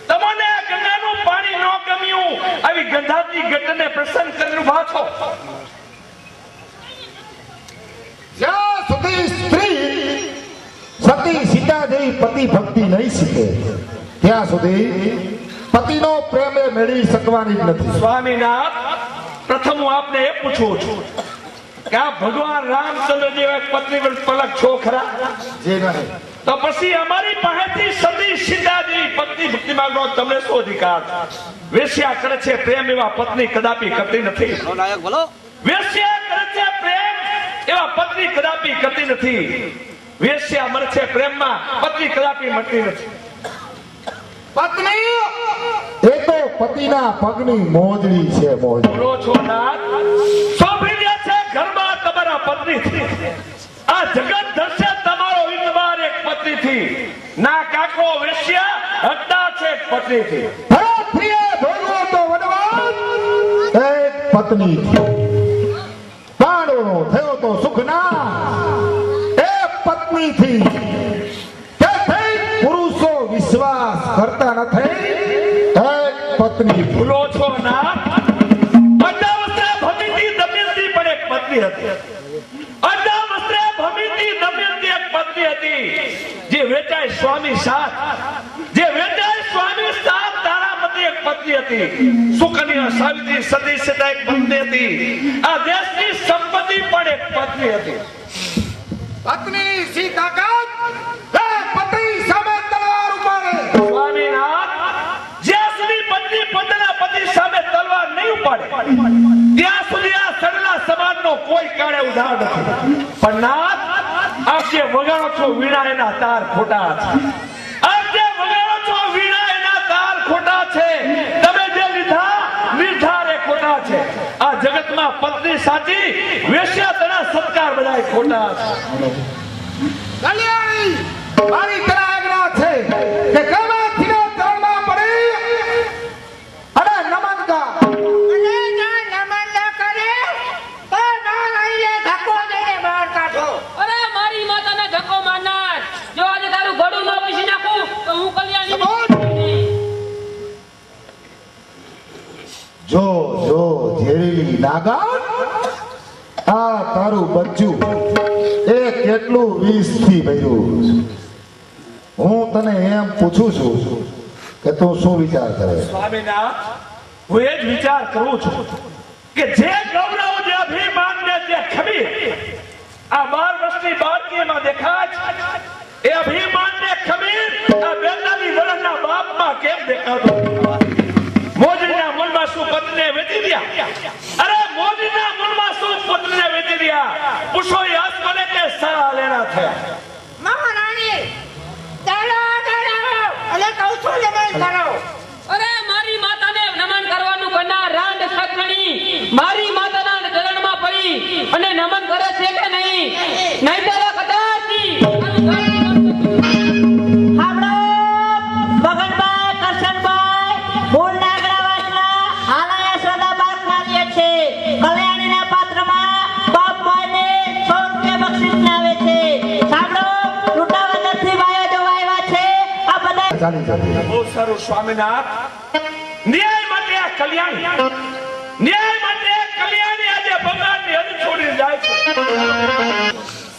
તમને આ ગંગાનું પાણી ન ગમ્યું? આવી ગંધાતી ઘટને પ્રસન્ન કરીને ઉભા છો? જ્યાં સુધી સ્ત્રી સતી સીતા જેવી પતિ ભક્તિ નહીં શીખે ત્યાં સુધી પતિનો પ્રેમ એ મેળવી શકવાની જ નથી. સ્વામિનાથ, પ્રથમ હું આપને એ પૂછું છું કે આ ભગવાન રામચંદ્ર જેવા પત્ની પર પલક છો ખરા? જે નહીં તો પછી અમારી પાસેથી સતી સીતા જેવી પત્ની ભક્તિ માંગવાનો તમને શું અધિકાર? વેશ્યા કરે છે પ્રેમ, એવા પત્ની કદાપી કરતી નથી. વેશ્યા કરે છે પ્રેમ, એવા પત્ની કદાપી કરતી નથી. વેશ્યા મરે છે પ્રેમમાં, પત્ની કદાપી મરતી નથી. પત્ની એ તો પતિના પગની મોજડી છે. મોજડી બોલો છો નાથ? સોંપી દે છે ઘરમાં તમારા પત્નીથી. આ જગત ધરશે તમારો ઇતબાર એક પત્નીથી. ના કાકો વેશ્યા હકદાર છે એક પત્નીથી. પ્રિય ભોગવો તો વનવાસ એક પત્ની પાંડવનો થયો તો સુખના એ પત્નીથી. પુરુષો વિશ્વાસ કરતા નથી એક પત્ની. બોલો છો ના? અડાવસ્ત્રે ભમિતી દમયંતી પણ એક પત્ની હતી. અડાવસ્ત્રે ભમિતી દમયંતી એક પત્ની હતી જે વેચાય સ્વામી સાથ. તારા મતે એક પત્ની હતી. સુકન્યા, સાવિત્રી, સતી, સીતા એક પત્ની હતી. આ દેશની સંપત્તિ પણ એક પત્ની હતી. પત્નીની સી તાકાત હે પતિ સામે તલવાર ઉપાડે. સ્વામીનાથ, જ્યાં સુધી પત્ની પોતાના પતિ સામે તલવાર નહીં ઉપાડે ત્યાં સુધી આ સડલા સમાજનો કોઈ કાળે ઉધાર નથી. પણ નાથ, આપ જે વગાડો છો વીણા એના તાર ખોટા છે. આપ જે વગાડો છો વીણા એના તાર ખોટા છે. તમે જે લીધા નિર્ધાર એ ખોટા છે. આ જગતમાં પત્ની સાચી, વેશ્યા તેના સત્કાર બધાય ખોટા છે. કલ્યાણી મારી તને આજ્ઞા છે કે ગમે તરણમાં પડી અને નમન કર. અને ના નમન ન કરે તો ના લઈને ધક્કો દઈને બહાર કાઢો. અરે મારી માતાને ધક્કો મારનાર, જો આજે તારું ગળું ન પીસી નાખું તો હું કલ્યાણી. જો જો ઝેરીલી નાગા, આ તારું બચ્ચું એ કેટલું વિષ થી ભર્યું છે. હું તને એમ પૂછું છું કે તું શું વિચાર કરે? સ્વામીનાથ, હું એ જ વિચાર કરું છું કે જે ગૌરવ, જે અભિમાન ને જે ખમીર આ 12 વર્ષની બાળકીમાં દેખાય છે, એ અભિમાન ને ખમીર આ 42 વર્ષના બાપમાં કેમ દેખાતો? મોજડીના મૂળમાં શું પત્નીને વેચી દ્યા? અરે મોજડીના મૂળમાં શું પત્નીને વેચી દ્યા? પૂછો યાદ મને કે સારા લેના થયા. મહારાણી, ચાલો આગળ આવો અને કહું છું નમન કરો. અરે મારી માતાને નમન કરવાનું કના રાંડ સખણી મારી માતાના ચરણમાં પડી અને નમન કરે છે કે નહીં? નહીં તો કદાચી હાબળો, બગનભાઈ, કરશનભાઈ, મૂળ નાગડા વાસના હાલાયા સોદા બાદ મારીએ છે. કલ્યાણીના પાત્રમાં બાપભાઈને 100 રૂપિયા બક્ષિસ લાવે છે. સાંભળો, લૂંટાવાદરથી વાયો જોવાયા છે. આ બધા ચાલી ચાલી બહુ સારું સ્વામીનાથ. ન્યાય માટે આ કલ્યાણી, ન્યાય માટે આ કલ્યાણી આજે બંગાળની હદ છોડીને જાય છે.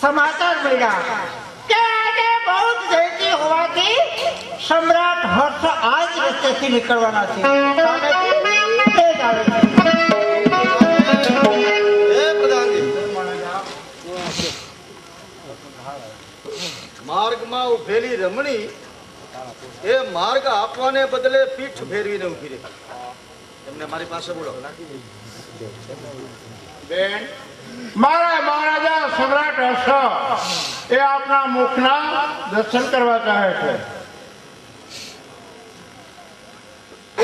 સમાચાર મળ્યા કે આજે બહુ જલ્દી હોવાથી સમ્રાટ હર્ષ આ જ રસ્તેથી નીકળવાના છે. તે જ આવે છે. હે પ્રધાનજી, માર્ગમાં ઉભેલી રમણી એ માર્ગ આપવાને બદલે પીઠ ફેરવીને ઉભી રહી. એમને મારી પાસે બોલો. બેન, મારા મહારાજા સમ્રાટ હર્ષ એ આપના મુખના દર્શન કરવા ચાહે છે.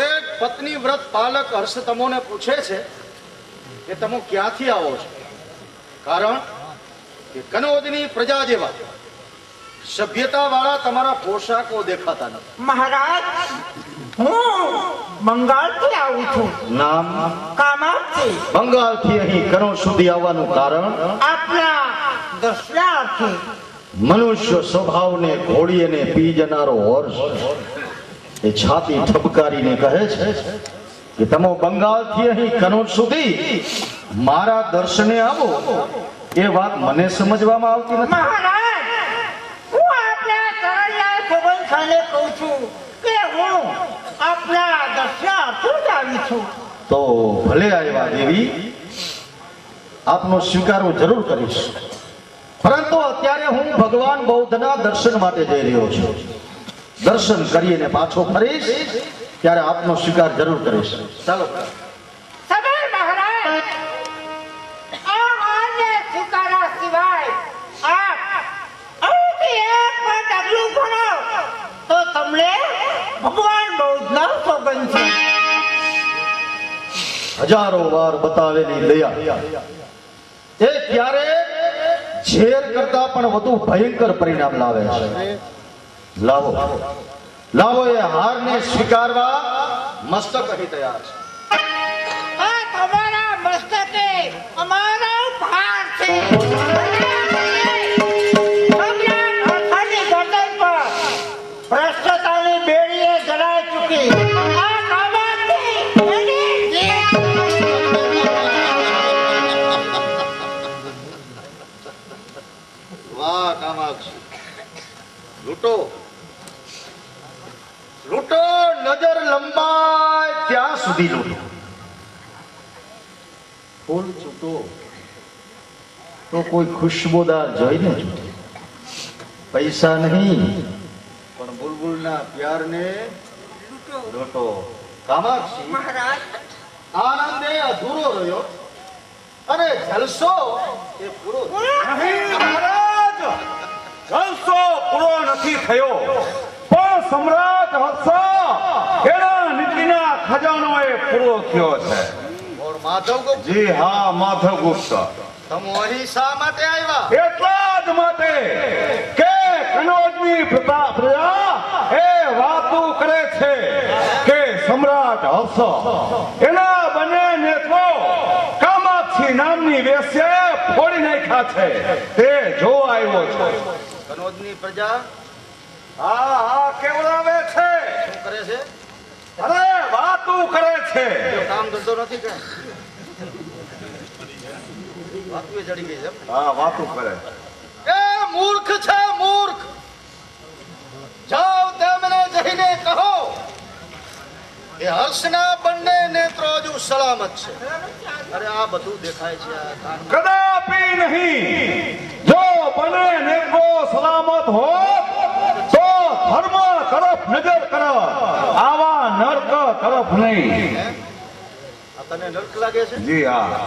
એક પત્ની વ્રત પાલક હર્ષ તમોને પૂછે છે કે તમે ક્યાંથી આવો છો? કારણ કે કનોદની પ્રજા જેવા સભ્યતા વાળા તમારા પોશાકો દેખાતા નથી. મહારાજ, હું બંગાળથી આવું છું. નામ? કામાક્ષી. બંગાળથી અહીં કનોજ સુધી આવવાનું કારણ? આપના દર્શનાર્થે. મનુષ્ય સ્વભાવને ઘોડી અને પી જનારો હર્ષ એ છાતી ઠપકારીને કહે છે કે તમે બંગાળથી અહીં કનોજ સુધી મારા દર્શને આવો. એ વાત મને સમજવામાં આવતી નથી. મહારાજ, હું આપના સરળિયા સોગન ખાને કહું છું કે હું આપના દર્શનાર્થે જ આવી છું. તો ભલે આવ્યા દેવી, આપનો સ્વીકાર હું જરૂર કરીશ. પરંતુ અત્યારે હું ભગવાન બૌદ્ધના દર્શન માટે જઈ રહ્યો છું. દર્શન કરીને પાછો ફરીશ ત્યારે આપનો સ્વીકાર જરૂર કરીશ. ચાલો. સમય મહારાજ, આ વારને સ્વીકાર્યા સિવાય આપ અહીંથી એક પણ ડગલું ભરો તો તમને ભગવાન બૌદ્ધના સોગન છે. હજારો વાર બતાવેલી દયા એ ક્યારે ઝેર કરતા પણ વધુ ભયંકર પરિણામ લાવે છે. લાવો લાવો એ હારને સ્વીકારવા મસ્તક અહીં તૈયાર છે. આ તમારા મસ્તકે અમારો ભાર છે. સમ્રાટ હર્ષની ગરદન પર ભ્રષ્ટતાની બેડીએ જડાઈ ચૂકી આ કામાક્ષી એની જીત. વાહ કામાક્ષી, લૂંટો લૂંટો, નજર લંબાય ત્યાં સુધી લૂંટો. ફૂલ છૂટો તો કોઈ ખુશ્બોદાર જોઈને છૂટે. પૈસા નહીં પણ બુલબુલના પ્યારને લૂંટો. કામાક્ષી, આનંદ એ અધૂરો રહ્યો અને જલસો એ પૂરો થયો. નહીં મહારાજ, જલસો પૂરો નથી થયો, પણ સમ્રાટ હર્ષ એના નીતિના ખજાનો એ પૂરો થયો છે. ઓર માધવગુપ્ત, જી હા, માધવગુપ્ત. તમે અહીં શા માટે આવ્યા? એટલા જ માટે કે કનોજની પ્રજા એ વાતું કરે છે કે સમ્રાટ હર્ષ એના બંને નેત્રો કામાક્ષી નામની વેશ્યાએ ફોડી નાખ્યા છે. તે જો આવ્યો છે. કનોજની પ્રજા હા હા, કેવડાવે છે. શું કરે છે? અરે વાતું કરે છે. કામ ધંધો નથી કે વાતું ચડી ગઈ છે. હા, વાતું કરે. એ મૂર્ખ છે, મૂર્ખ. જાઓ તેમને જઈને કહો કે હર્ષના બંને નેત્રો હજુ સલામત છે. અરે આ બધું દેખાય છે આ કાનમાં. કદાપી નહીં. જો બને નેત્રો સલામત હોત તો ધર્મ તરફ નજર કરો, આવા નર્ક તરફ નહીં. આ તને નર્ક લાગે છે? જી હા.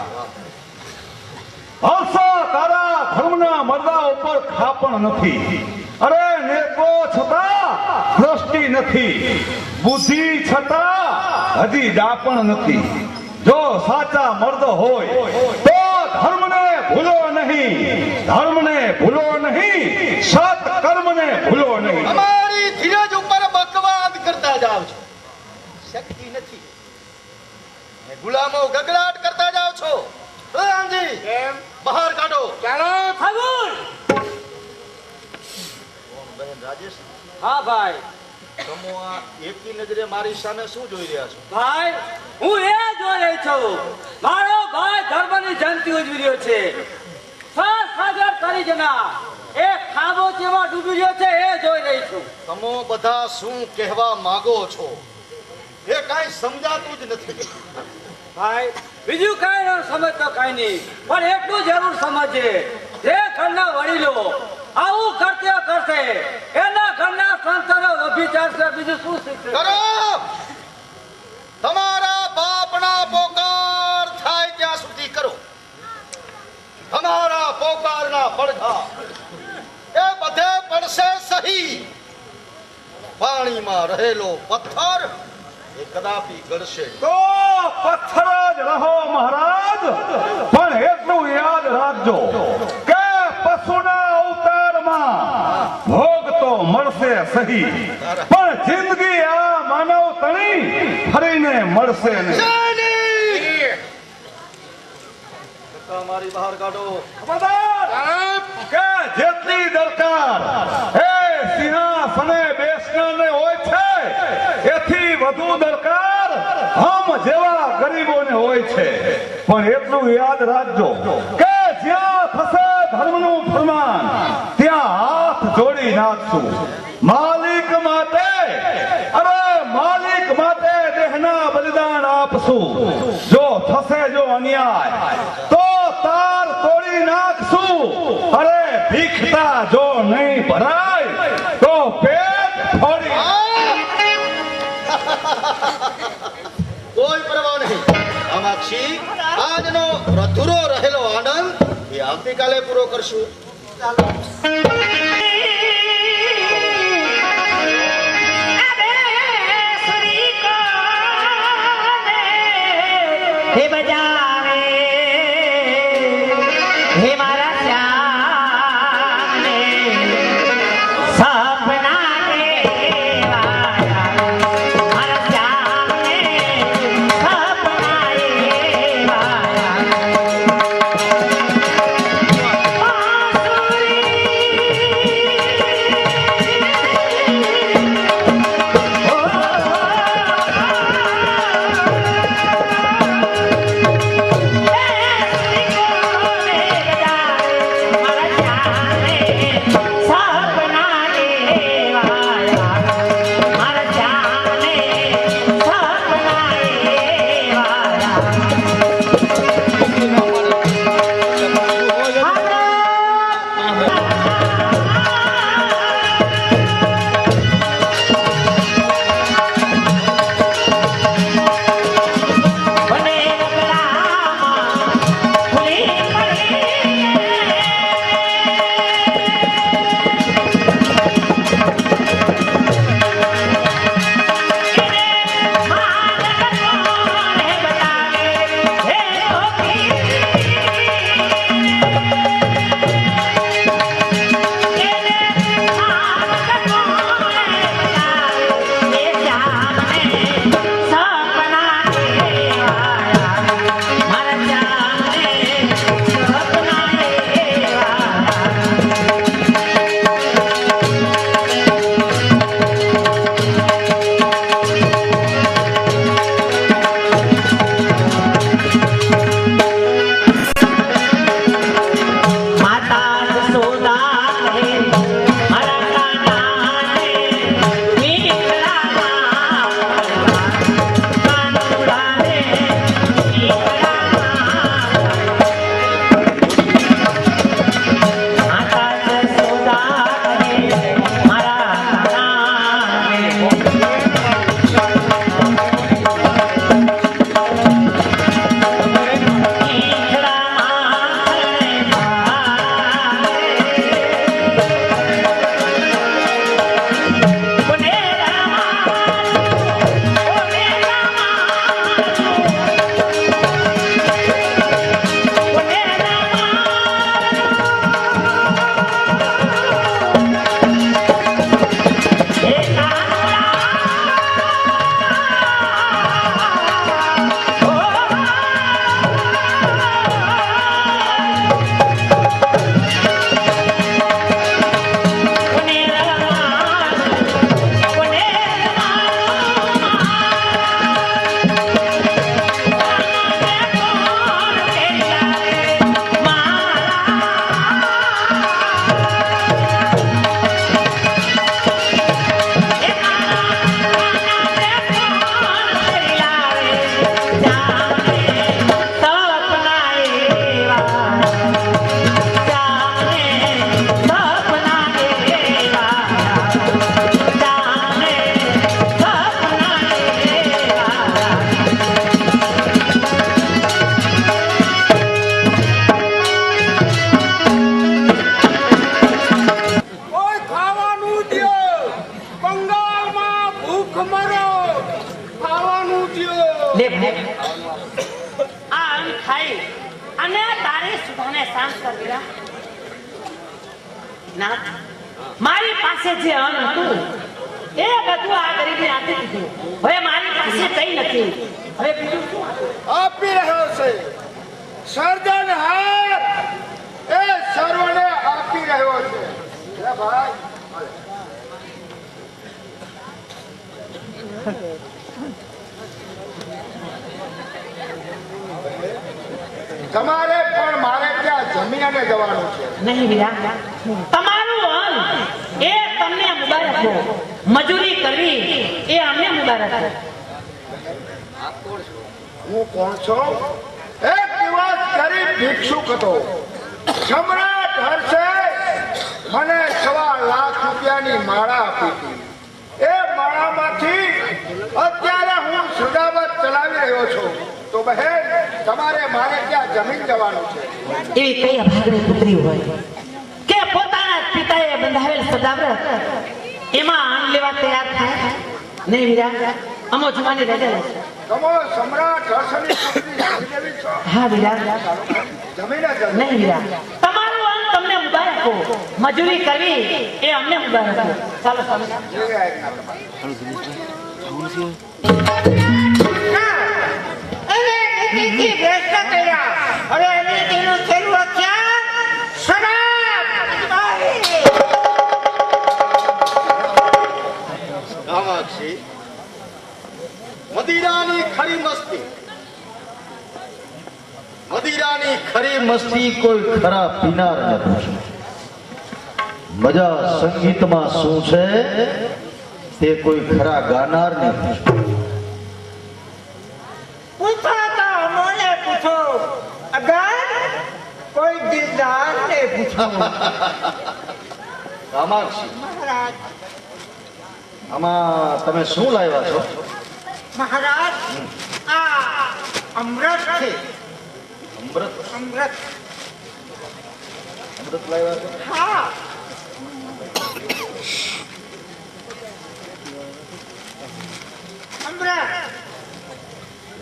હર્ષ, તારા ધર્મના મરદા ઉપર ખાપણ નથી. અરે નેત્રો છતાં દ્રષ્ટિ નથી, બુદ્ધિ છતાં હજી ડાપણ નથી. જો સાચા મર્દ હોય તો ધર્મને ભૂલો નહીં, ધર્મને ભૂલો નહીં, સત કર્મને ભૂલો નહીં. અમારી ધીરજ ઉપર બકવાદ કરતા જાવ છો. શક્તિ નથી. ગુલામો ગગડાટ કરતા જાવ છો. પ્રધાનજી, બહાર કાઢો. બહેન રાજેશ, હા ભાઈ. તમે આ એકી નજરે મારી સામે શું જોઈ રહ્યા છો? ભાઈ, હું એ જોઈ રહી છું. મારો ભાઈ ધર્મની જયંતિ ઉજવી રહ્યો છે. સાગર કરી જના એ ખાબોચીમાં ડૂબી રહ્યો છે એ જોઈ રહી છું. તમે બધા શું કહેવા માંગો છો એ કાંઈ સમજાતું જ નથી. ભાઈ, બીજું કઈ ન સમજતો કઈ નહીં, પણ એટલું જરૂર સમજે જે ઘરના વડીલો આવું કર્તવ્ય કરશે એના ઘરના સંતાનો અભિચાર છે. બીજું શું શીખશે? કરો. તમારા બાપના પોકાર થાય ત્યાં સુધી કરો. તમારા પોકારના પડઘા એ બધે પડશે સહી. પાણીમાં રહેલો પથ્થર એ કદાપી ગળશે. તો પથ્થર જ રહો મહારાજ, પણ એટલું યાદ રાખજો કે પશુના અવતારમાં ભોગ તો મળશે સહી, પણ જિંદગી આ માનવ તણી ફરીને મળશે નહીં. મારી બહાર કાઢો. ખબરદાર કે જેટલી દરકાર એ સિંહાસને બેસનારને હોય છે એથી વધુ દરકાર હમ જેવા ગરીબોને હોય છે. પણ એટલું યાદ રાખજો કે જ્યાં થશે ધર્મનું ફરમાન ત્યાં હાથ જોડી નાખશું. માલિક માટે, અરે માલિક માટે દેહના બલિદાન આપશું. જો થશે જો અન્યાય તો તાર તોડી નાખશું. અરે ભીખતા જો નહીં ભરાય તો પેટ ફોડી. કોઈ પરવા નહીં. કામાક્ષી, આજનો અધૂરો રહેલો આનંદ એ આવતીકાલે પૂરો કરશું. હે બજાવે હે મારા શ્યામને સપના કેવાયા મારા શ્યામને સપના એવાયા બાંસુરી લે ભાઈ આ અન્ન ખાઈ અને તારી સુધાને શાંત કર્યા ના મારી પાસે જે અન્ન હતું એ બધું આ ગરીબને આપી દીધું. હવે મારી પાસે કઈ નથી. હવે બીજું શું આપી રહ્યો છે સર્જનહાર એ સર્વને આપી રહ્યો છે. હે ભાઈ તમારે પણ મારે ત્યાં જમીને જવાનું છે. નહીં વીરા, તમારું અન્ન એ તમને મુબારક હો. મજૂરી કરવી એ અમને મુબારક હો. હું કોણ છું? એક દિવસ ગરીબ ભિક્ષુક હતો. સમ્રાટ હર્ષે મને 1.25 લાખ રૂપિયાની માળા આપી હતી. એ માળામાંથી અત્યારે હું સદાવત ચલાવી રહ્યો છું. તો બહેન તમારે મારે ત્યાં જમીન જવાનું છે. એવી કઈ અભાગની પુત્રી હોય કે પોતાના પિતાએ બંધાવેલ સદાવ્રત એમાં અન્ન લેવા તૈયાર થાય? નહીં વીરા, અમો જવાની રજા લેશે. તમે સમ્રાટ હર્ષની પુત્રી જાણી છો? હા વીરા. જમીને જજો. નહીં વીરા, તમારું અન્ન તમને મુબારક હો. મજૂરી કરવી એ અમને મુબારક હો. ચાલો ચાલો. નીતિથી ભ્રષ્ટ કર્યા. હવે નીતિનું છેલ્લું અક્ષર શરાબ. કામાક્ષી, મદિરાની ખરી મસ્તી, મદિરાની ખરી મસ્તી કોઈ ખરા પીનાર ને પૂછે. મજા સંગીતમાં શું છે તે કોઈ ખરા ગાનાર ને પૂછે. પૂછો તો મને પૂછો, અગર કોઈ દિલદાર ને પૂછો. કામાક્ષી, મહારાજ આમાં તમે શું લાવ્યા છો? મહારાજ આ અમૃત છે. અમૃત? અમૃત. અમૃત લાવ્યા છો? હા. અમૃત.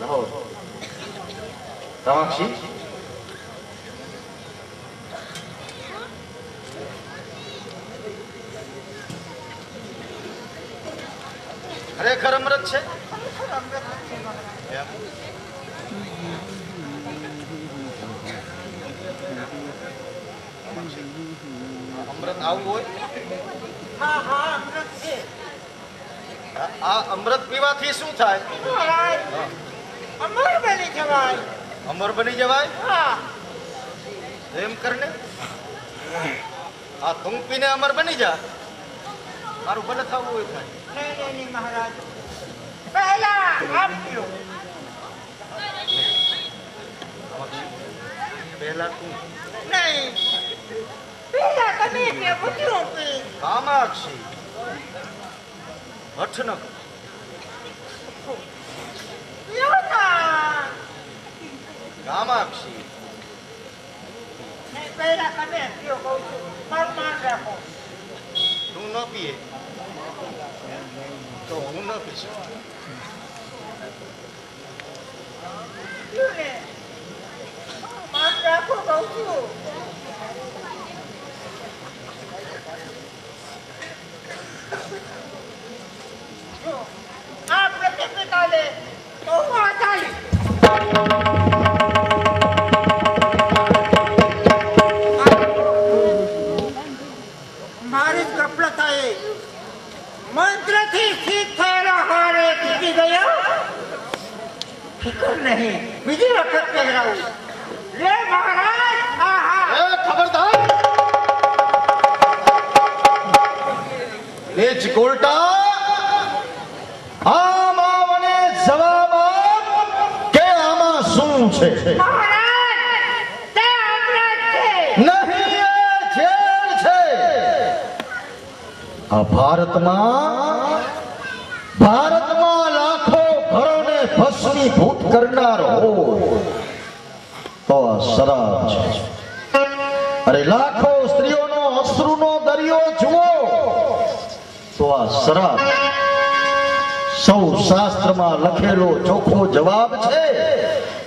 લાવો. કામાક્ષી, ખરેખર અમૃત છે? અમૃત આવું હોય? હા હા અમૃત છે. આ અમૃત પીવાથી શું થાય? મહારાજ અમર બની જવાય. અમર બની જવાય? હા. એમ કરને આ તું પીને અમર બની જા, મારું ભલે થવું હોય થાય. નહીં મહારાજ, પહેલા આપ પીઓ. પહેલા તું. નહીં, પહેલા તમે પીઓ પછી હું પી. કામાક્ષી, હઠ ન કર. પીઓ ના. કામાક્ષી, નહીં, પહેલા તમે પીઓ કહું છું. મારું માન રાખો. તું ન પીએ તો હું ન પીશ. પીઓ ને. માન રાખો કહું છું. જો, આ પ્રતિપિતા લે તો હું આ ચાલી. મારી કપડતાએ મંત્રથી ઠીક થયેલા હારે તૂટી ગયો. ફિકર નહીં, બીજી વખત પહેરાવું. લે મહારાજ, આહા. એ ખબરદાર! એ ચકોલટા, આમાં મને જવાબ આપ કે આમાં શું છે? મહારાજ, તે અમૃત છે. નહીં, એ ઝેર છે. આ ભારતમાં લાખો ઘરોને ભસ્મીભૂત કરનાર હોય તો આ શરાબ છે. અરે લાખો સ્ત્રીઓનો અશ્રુનો દરિયો જુઓ તો આ શરાબ. સૌ શાસ્ત્રમાં લખેલો ચોખ્ખો જવાબ છે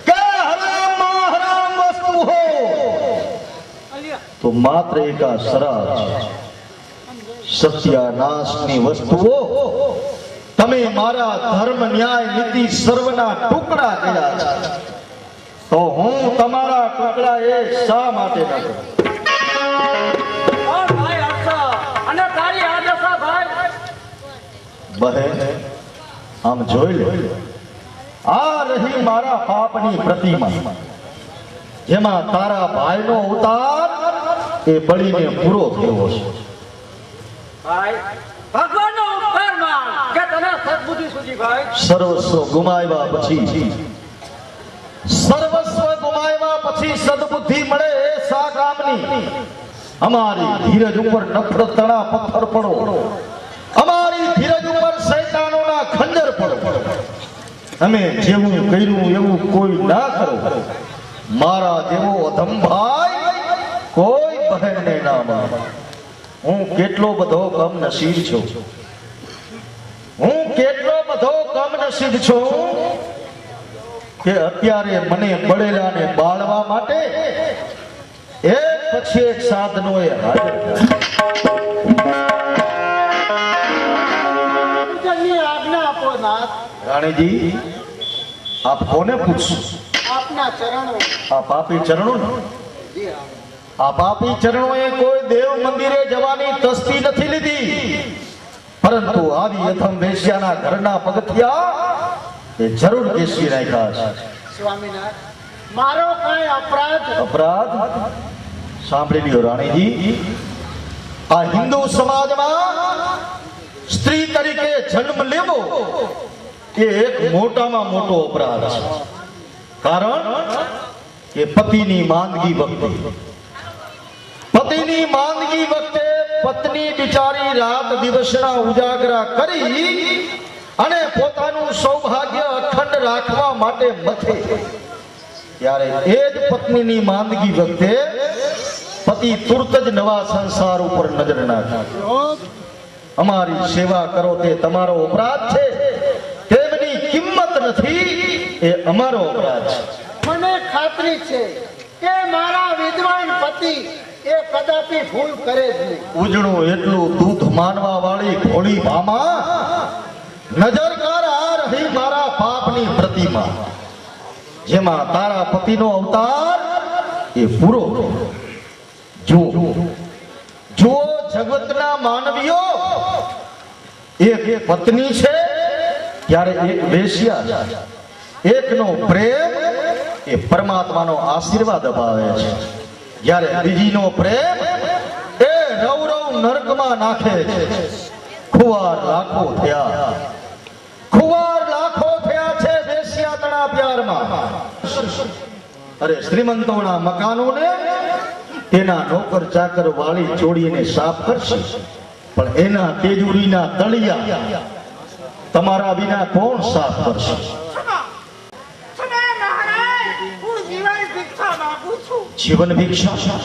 કે હરામમાં હરામ વસ્તુ હો તો માત્ર એક આ શરાબ છે. સત્યાનાશની વસ્તુઓ તમે મારા ધર્મ ન્યાય નીતિ સર્વના ટુકડા કર્યા છે તો હું તમારા ટુકડા એ શા માટે ન કરું? ભાઈ હર્ષા, અને તારી આ દશા ભાઈ. બહેન, આમ જોઈ લે, આ રહી મારા પાપની પ્રતિમા, જેમાં તારા ભાઈનો અવતાર એ બળીને પૂરો થયો છે. ભાઈ, ભગવાનનો ઉપકાર માન કે તને સદબુદ્ધિ સૂજી ભાઈ. સર્વસ્વ ગુમાવ્યા પછી સદબુદ્ધિ મળે એ શા કામની? અમારી ધીરજ ઉપર નફરત તણા પથ્થર પડો, અમારી ધીરજ ઉપર શૈતાનોના ખંજર પડો. અમે જેવું કર્યું એવું કોઈ ના કરો. મારા જેવો અધમભાઈ કોઈ બહેનને ના માને. હું કેટલો બધો કમનસીબ છું, હું કેટલો બધો કમનસીબ છું કે અત્યારે મને બળેલાને બાળવા માટે એક પછી એક સાધનોએ હાજર આજ્ઞા આપો નાથ. રાણીજી, આપ કોને પૂછશું? આપના ચરણો. આ પાપી ચરણો ને? આ પાપી ચરણોએ કોઈ દેવ મંદિરે જવાની તસ્તી નથી લીધી, પરંતુ આવી અધમ વેશ્યાના ઘરના પગથિયા એ જરૂર કેસવી નાખ્યા છે. સ્વામિનાથ, મારો કઈ અપરાધ? અપરાધ સાંભળી લ્યો રાણીજી. આ હિન્દુ સમાજમાં સ્ત્રી તરીકે જન્મ લેવો એ એક મોટામાં મોટો અપરાધ છે. કારણ કે પતિની માંદગી વખતે પત્ની બિચારી રાત દિવસના ઉજાગરા કરી અને પોતાનું સૌભાગ્ય અખંડ રાખવા માટે મથે, ત્યારે એ જ પત્નીની માંદગી વખતે પતિ તુરત જ નવા સંસાર ઉપર નજર નાખે. અમારી સેવા કરો તે તમારો અપરાધ છે, તેમની કિંમત નથી એ અમારો અપરાધ છે. મને ખાતરી છે કે મારા વિદ્વાન પતિ એ કદાપી ભૂલ કરે જ નહીં. ઉજળું એટલું દૂધ માનવા વાળી ભોળી ભામા, નજર કર આ રહી મારા પાપની પ્રતિમા, જેમાં તારા પતિનો અવતાર એ પૂરો. જો જગતના માનવીઓ, એક પત્ની છે ત્યારે એક વેશ્યા છે. એકનો પ્રેમ એ પરમાત્માનો આશીર્વાદ અપાવે છે, જ્યારે બીજીનો પ્રેમ એ રૌરવ નરકમાં નાખે છે. ખુવાર લાખો થયા છે વેશ્યાતણા પ્યારમાં. અરે શ્રીમંતોના મકાનોને તેના નોકર ચાકર વાળી ચોડીને સાફ કરશે, પણ એના તેજુરીના તળિયા તમારા વિના કોણ સાફ કરશે? જીવન ભિક્ષા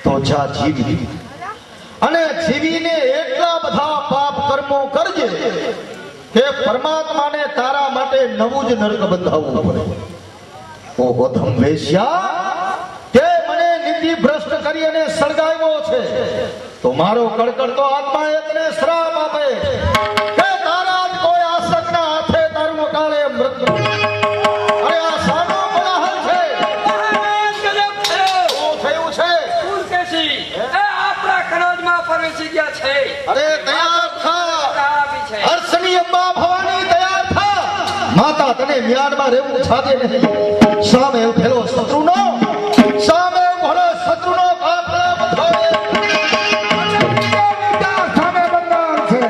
તો જા જીવી, અને જીવીને એટલા બધા પાપ કર્મો કરજે કે પરમાત્માને તારા માટે નવું જ નરક બંધાવવું પડે. ઓ ગોધમ વેશ્યા, કે મને નીતિ ભ્રષ્ટ કરી અને સળગાવ્યો છે, તો મારો કડકડતો આત્મા એ તને શ્રાપ આપે કે તારા જ કોઈ આસકના હાથે તારું કાળે મૃત્યુ. અરે આ સાનો કોલાહલ છે? શું થયું છે? પુલકેશી એ આપણા કરોડમાં પ્રવેશી ગયા છે. અરે તૈયાર થા, હર્ષની અંબા ભવાની તૈયાર થા. માતા તને મ્યાનમાં રહેવું છાજે નહીં. સામે ઉભેલો શત્રુનો કાફલો બંધાવે. સામે બંગાળ છે.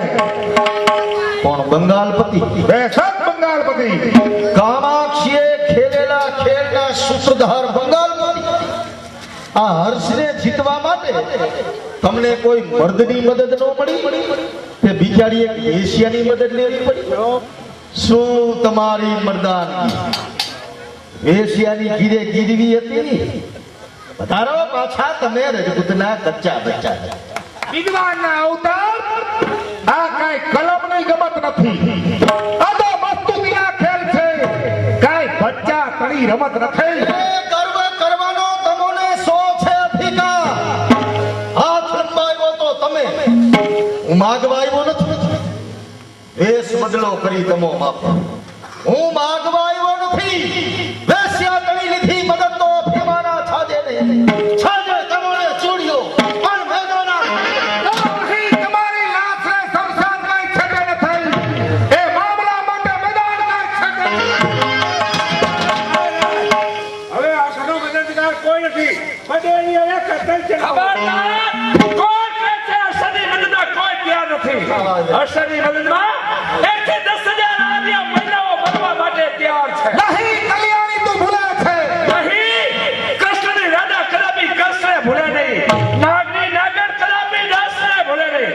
કોણ બંગાળપતિ? બેશક બંગાળપતિ. કામાક્ષીએ ખેલેલા ખેલના સૂત્રધાર બંગાળપતિ. આ હર્ષને જીતવા માટે તમને કોઈ મર્દની મદદ ન મળી કે બિચારી એક વેશ્યાની મદદ લેવી પડી? શું તમારી મર્દાનગી વેશ્યાની ગીરે ગીરવી હતી? વધારો પાછા તમે રજપૂતના કચ્ચા બચ્ચા. વિદ્વાનના અવતાર આ કઈ કલમની ગમત નથી. આ તો મસ્તુકીના ખેલ છે, કઈ બચ્ચા તળી રમત નથી. ગર્વ કરવાનો તમને શો છે અધિકાર? હાથ લંબાવ્યો તો તમે, હું માગવા આવ્યો નથી. વેશ બદલો કરી તમો માપો. હું માગવા આવ્યો નથી. વેશ્યા તળી લીધી મદદ તો અભિમાના છાજે નહીં. છાજે તમને ચોડ્યો પણ મેદાના. અહીં તમારી લાશને શમશાનમાં છેડે નથી. એ મામલા માટે મેદાનમાં છેડે. હવે આ સનો મદદગાર કોઈ નથી. પટેલી હવે કતલ છે. ખબરદાર! કોઈ કહે છે હર્ષની મદદમાં કોઈ તૈયાર નથી. હર્ષની મદદમાં 1 થી 10,000 આદિયા મહિલાઓ બનવા માટે તૈયાર છે. નહીં, કલ્યાણી તું ભૂલે છે. નહીં, કૃષ્ણની રાધા કદાપી કૃષ્ણને ભૂલે નહીં. નાગની નાગર કદાપી દાસને ભૂલે નહીં.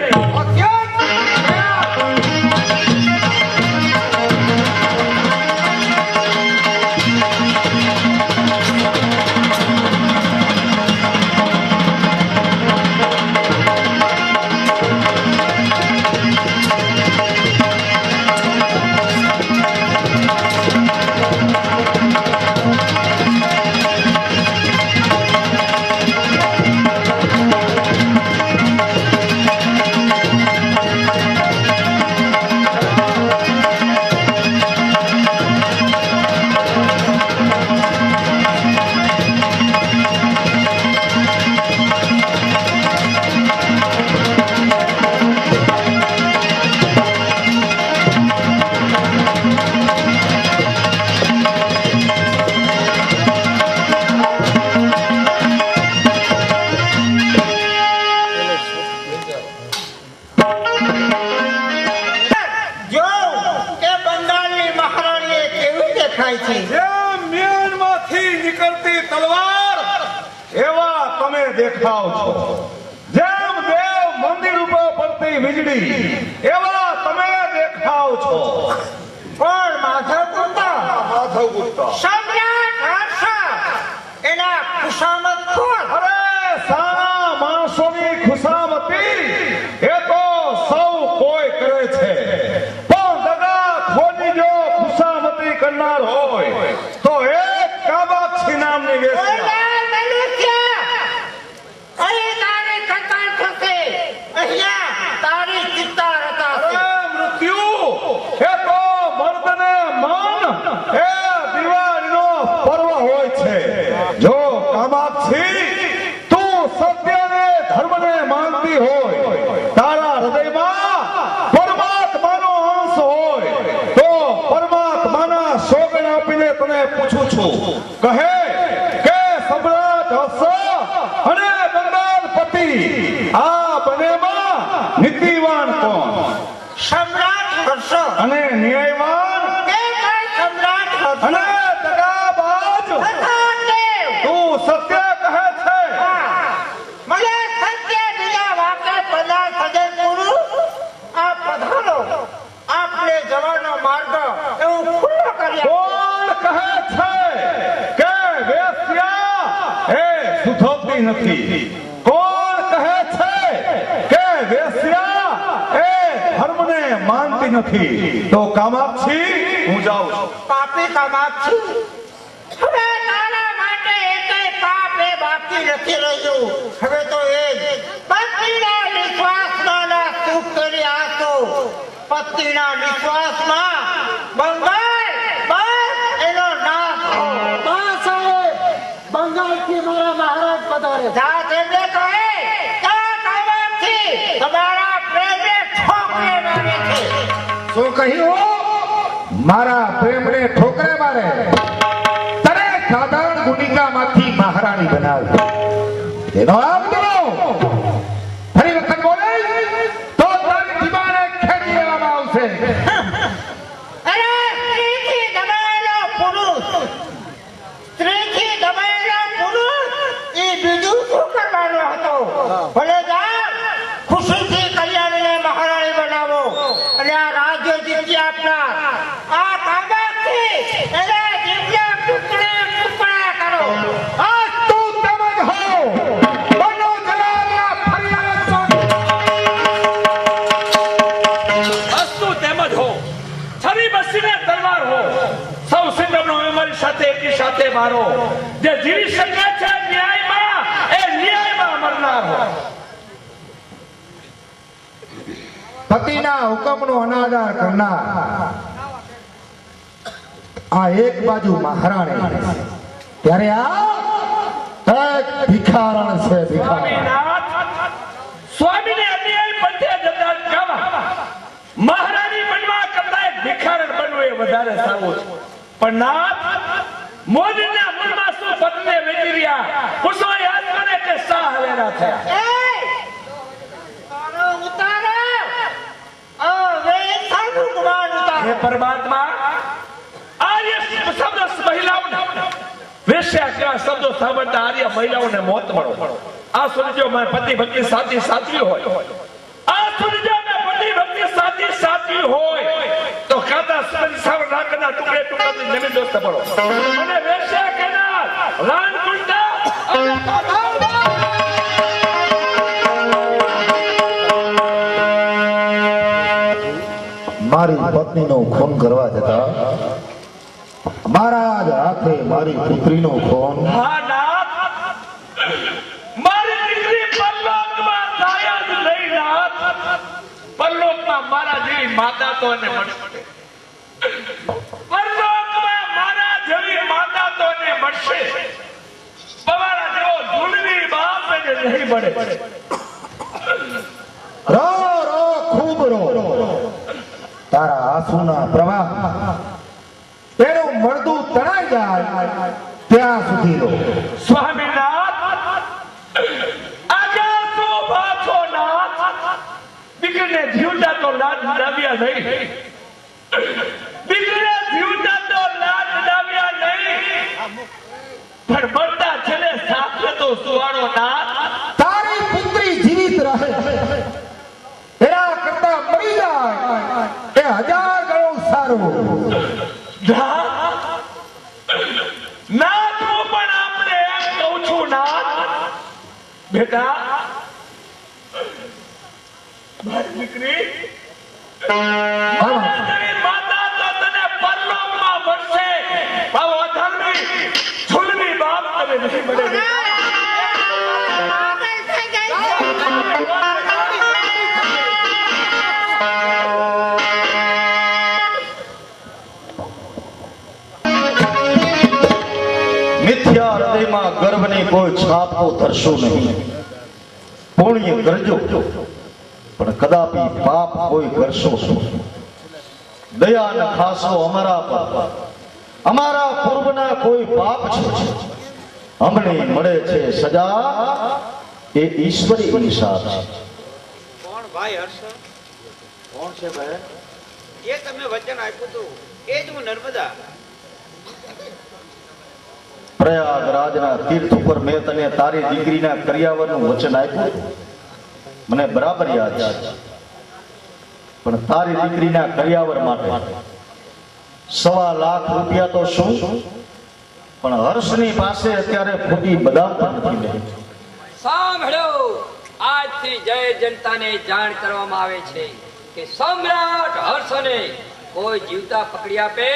દેખાવ છો. જેમ દેવ મંદિર ઉપર પડતી વીજળી એવા તમે દેખાવ છો. કોણ માધવ ગુપ્તા? સમ્રાટ હર્ષ એના ખુશામત કોણ? અરે સારા માણસોની ખુશામતી એ તો સૌ કોઈ કરે છે, પણ દગા ખોની જો ખુશામતી કરનાર હોય તો એક કામાક્ષી નામની વેશ્યા. જો કામાક્ષી તું સત્યને ધર્મને માનતી હોય, તારા હૃદયમાં પરમાત્માનો અંશ હોય તો પરમાત્માના સોગન આપીને તને પૂછું છું, કહે કે સમ્રાટ હર્ષ અને બંગાળપતિ આ બંનેમાં નીતિવાન કોણ? સમ્રાટ હર્ષ અને ન્યાયવાન સમ્રાટ હર્ષ અને દગાબાજ તું સત્ય કહે છે. મને સત્ય બીજા વાકે પદાર્થ સજન પુરુષ આ પધારો, આપણે જવાનો માર્ગ એવું ખુલ્લો કર્યા. કોણ કહે છે કે વેશ્યા એ સુધરતી નથી? કોણ કહે છે કે વેશ્યા એ ધર્મને માનતી નથી? તો કામાક્ષી હું જાઉં છું. પાપી કામાક્ષી, હવે તારા માટે એકેય પાપ એ બાકી નથી રહ્યું. હવે તો એ જ પત્નીના નિશ્વાસમાં સુખ કરી આસો, પત્નીના નિશ્વાસમાં બંગાળ બસ એનો નાશ હો. બંગાળથી મારા મહારાજ પધારે. જા તેમને કહે જા કામાક્ષી તમારા પ્રેમે ઠોકરે મારે છે. શું કહ્યું? મારા પ્રેમને ઠોકરે મારે? તને સાધારણ ગુનિકામાંથી મહારાણી બનાવી, એનો આમ કરો. ફરી વખત બોલે તો તારી જીવાને ખેંચી લેવામાં આવશે. અરે સ્ત્રીથી દબાયેલો પુરુષ, સ્ત્રીથી દબાયેલો પુરુષ એ બીજું શું કરવાનો હતો? ભલે જા ખુશીથી કલ્યાણીને મહારાણી બનાવો અને આ રાજ્ય જીતી આપનાર આ કામાક્ષી એના જીવના ટુકડે ટુકડા કરો. આ તું તેમજ હો. બનો જલાલના ફરિયાદ વસ્તુ તેમજ હો, છરી બસીને તલવાર હો, સૌ સિંધમનો અમારી સાથે એકી સાથે મારો. જે જીવી શકે છે ન્યાયમાં એ ન્યાયમાં મરનાર હો. પતિના હુકમનો અનાદર કરનાર આ એક બાજુ મહારાણી, ત્યારે આ એક ભિખારણ છે. ભિખારણ સ્વામીને અન્યાય પંથે જતા ગાવા મહારાણી બનવા કરતા એક ભિખારણ બનવું એ વધારે સારું છે. પણ નાથ મોદીના મનમાં શું પત્ને વેચી રહ્યા? પૂછો યાદ કરે કે શા હલેરા થયા? હે પરમાત્મા, આર્ય શબ્દ મહિલાઓને વેશ્યા કેવા શબ્દો સાંભળતા આર્ય મહિલાઓને મોત મળો. આ સુરજો મેં પતિ ભક્તિ સાચી સાચવી હોય, આ સુરજો મેં પતિ ભક્તિ સાચી સાચવી હોય તો કાતા સાવર નાકના ટુકડે ટુકડે જમીન દોસ્ત પડો. અને વેશ્યા કેનાર રાન કુંડા મારી પત્નીનો ખૂન કરવા જતા મારા જ હાથે મારી પુત્રીનો ખૂન. હા નાથ, મારી દીકરી પરલોકમાં જાય જ નહીં નાથ. પરલોકમાં મારા જેવી માતા તો એને મળશે, પરલોકમાં મારા જેવી માતા તો એને મળશે, પવાડા જેવો ઝૂલવી બાપ એને નહીં મળે. રો રો ખૂબ રો. તારા આંસુના પ્રવાહ એનું મળદું તણાઈ જાય ત્યાં સુધી રો. સ્વામીનાથ, આજે તો પાછો નાથ, દીકરીને જીવતા તો લાડ લાવ્યા નહીં, દીકરીને જીવતા તો લાડ લાવ્યા નહીં, પણ મળતા છેલ્લે સાથે તો સુવાડો નાથ. તારી પુત્રી જીવિત રહે મારું. ના તું પણ આપણે એમ કહું છું ના બેટા મારી દીકરી તારી માતા તો તને પરલોકમાં મળશે ભાવ અધર્મી ઝુલમી બાપ તને નહીં મળે મિથ્યા હૃદયમાં ગર્વની કોઈ છાપ તો ધરશો નહીં. પુણ્ય કરજો પણ કદાપી પાપ કોઈ કરશો નહીં. દયા ન ખાસો અમારા પર. અમારા પૂર્વના કોઈ પાપ છે અમને મળે છે સજા એ ઈશ્વરી હિસાબ છે. કોણ ભાઈ હર્ષ? કોણ છે ભાઈ? એ તમે વચન આપ્યું હતું એ જ હું નર્મદા. પ્રયાગરાજના તીર્થ ઉપર મેં તને તારી દીકરીના કરિયાવરનું વચન આપ્યું મને બરાબર યાદ છે. પણ તારી દીકરીના કરિયાવર માટે 1.25 લાખ રૂપિયા તો શું પણ હર્ષની પાસે અત્યારે ફૂટી બદામ પણ નથી રહી. સાંભળો, આજથી જય જનતાને જાણ કરવામાં આવે છે કે સમ્રાટ હર્ષને કોઈ જીવતા પકડી આપે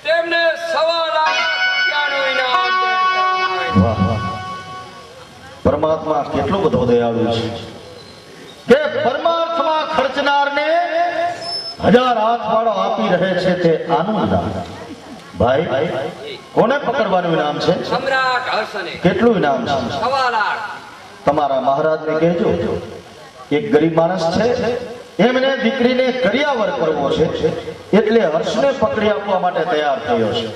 તેમને 1.25 લાખ રૂપિયાનું ઇનામ જાહેર કરવામાં આવે છે. વાહ વાહ. પરમાત્મા કેટલો બધો દયાળુ છે કે પરમાર્થમાં ખર્ચનારને 1000 હાથ વાળો આપી રહે છે તે આનું ઇનામ. ભાઈ કોને પકડવાનું ઇનામ છે? સમ્રાટ હર્ષને. કેટલું ઇનામ છે? 1.25 લાખ. તમારા મહારાજને કહેજો એક ગરીબ માણસ છે એમને દીકરીને કરિયાવર કરવો છે એટલે હર્ષને પકડી આપવા માટે તૈયાર થયો છે.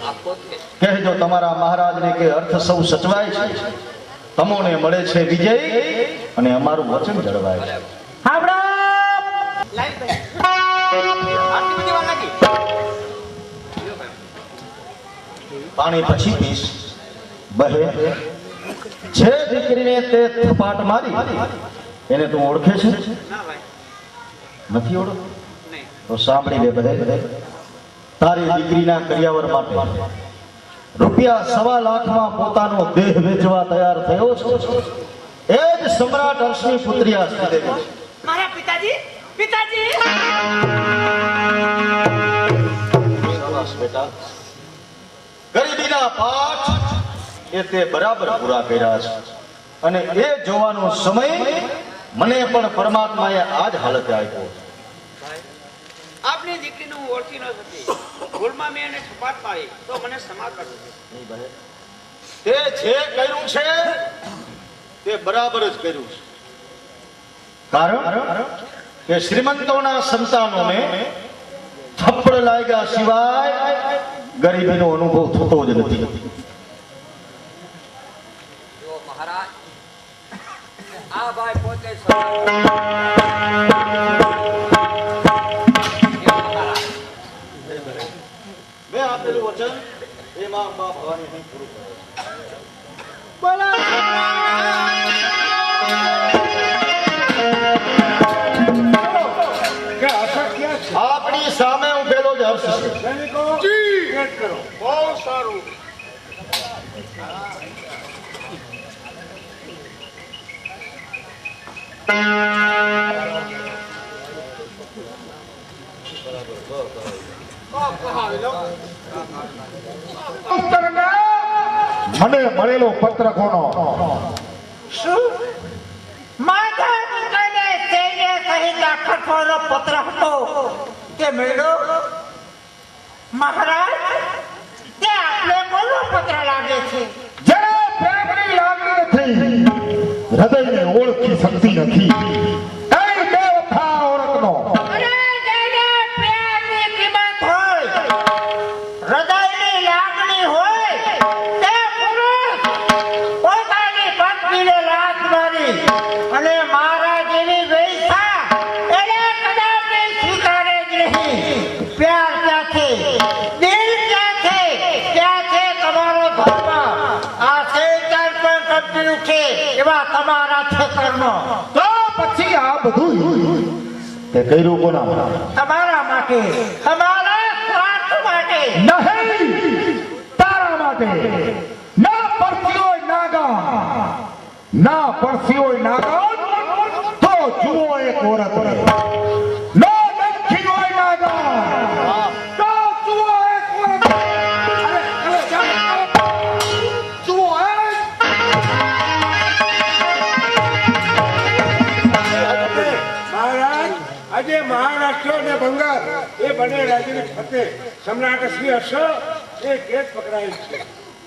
કહેજો તમારા મહારાજને કે અર્થ સૌ સચવાય છે, તમોને મળે છે વિજય અને અમારું વચન જળવાય છે. હાબડો પાણી પછી પીશ બહે. જે દીકરીને તે થપાટ મારી એને તું ઓળખે છે? નથી ઓળખ તો સાંભળી લે બધે. તારી દીકરીના કરિયાવર માટે રૂપિયા 1.25 લાખમાં પોતાનો દેહ વેચવા તૈયાર થયો છે એ જ સમ્રાટ હર્ષની પુત્રી આ શ્રીદેવી છે. મારા પિતાજી પિતાજી શાબાશ બેટા. ગરીબીના પાઠ એ તે બરાબર પૂરા કર્યા છે અને એ જોવાનો સમય મને પણ પરમાત્માએ આજ હાલત આપ્યો. આપની દીકરીને હું ઓળખી ન શકી. ભૂલમાં મેં એને છપાટ મારી તો મને ક્ષમા કરજો. તે જે કર્યું છે તે બરાબર જ કર્યું છે. કારણ કે શ્રીમંતોના સંતાનોને થપ્પડ લાગ્યા સિવાય ગરીબીનો અનુભવ થતો જ નથી. જો મહારાજ આ ભાઈ પોતે મેં આપેલું વચન એ માં બાપ ભવાની નહીં પૂરું કરે. આપણી સામે ઉભેલો જ હર્ષ છે. બહુ સારું. મને મળેલો પત્ર કોનો? માતા પિતાને સૈન્ય સહિત આખતવાનો પત્ર હતો કે મેળો મહારાજ તે આપને કોનો પત્ર લાગે છે? જેને પ્રેમની લાગણી નથી, હૃદયને ઓળખી શકતી નથી, કઈ બેવફા ઓળખનો. અરે જેને પ્રેમની કિંમત હોય, હૃદયની લાગણી હોય, તે પુરુષ પોતાની પત્નીને લાત મારી અને મારા જેવી વૈસા એને કદાપી સ્વીકારે જ નહીં. પ્યાર ક્યાંથી, દિલ ક્યાંથી, ક્યાં છે તમારો ધર્મ? આ શૈતાન પણ કંપી ઉઠે એવા તમારા છે કર્મ. તો પછી આ બધું તે કર્યું કોના માટે? તમારા માટે, તમારા સ્વાર્થ નહીં, તારા માટે. ના પડતી હોય નાગા, ના પડતી હોય નાગા, તો જુઓ એક ઓરત. નો નખી હોય નાગા, તો જુઓ એક ઓરત. જુઓ મહારાજ, આજે મહારાષ્ટ્ર અને બંગાળ એ બંને રાજ્યની ફરતે સમ્રાટ શ્રી હર્ષ એ કેસ પકડાયેલ છે.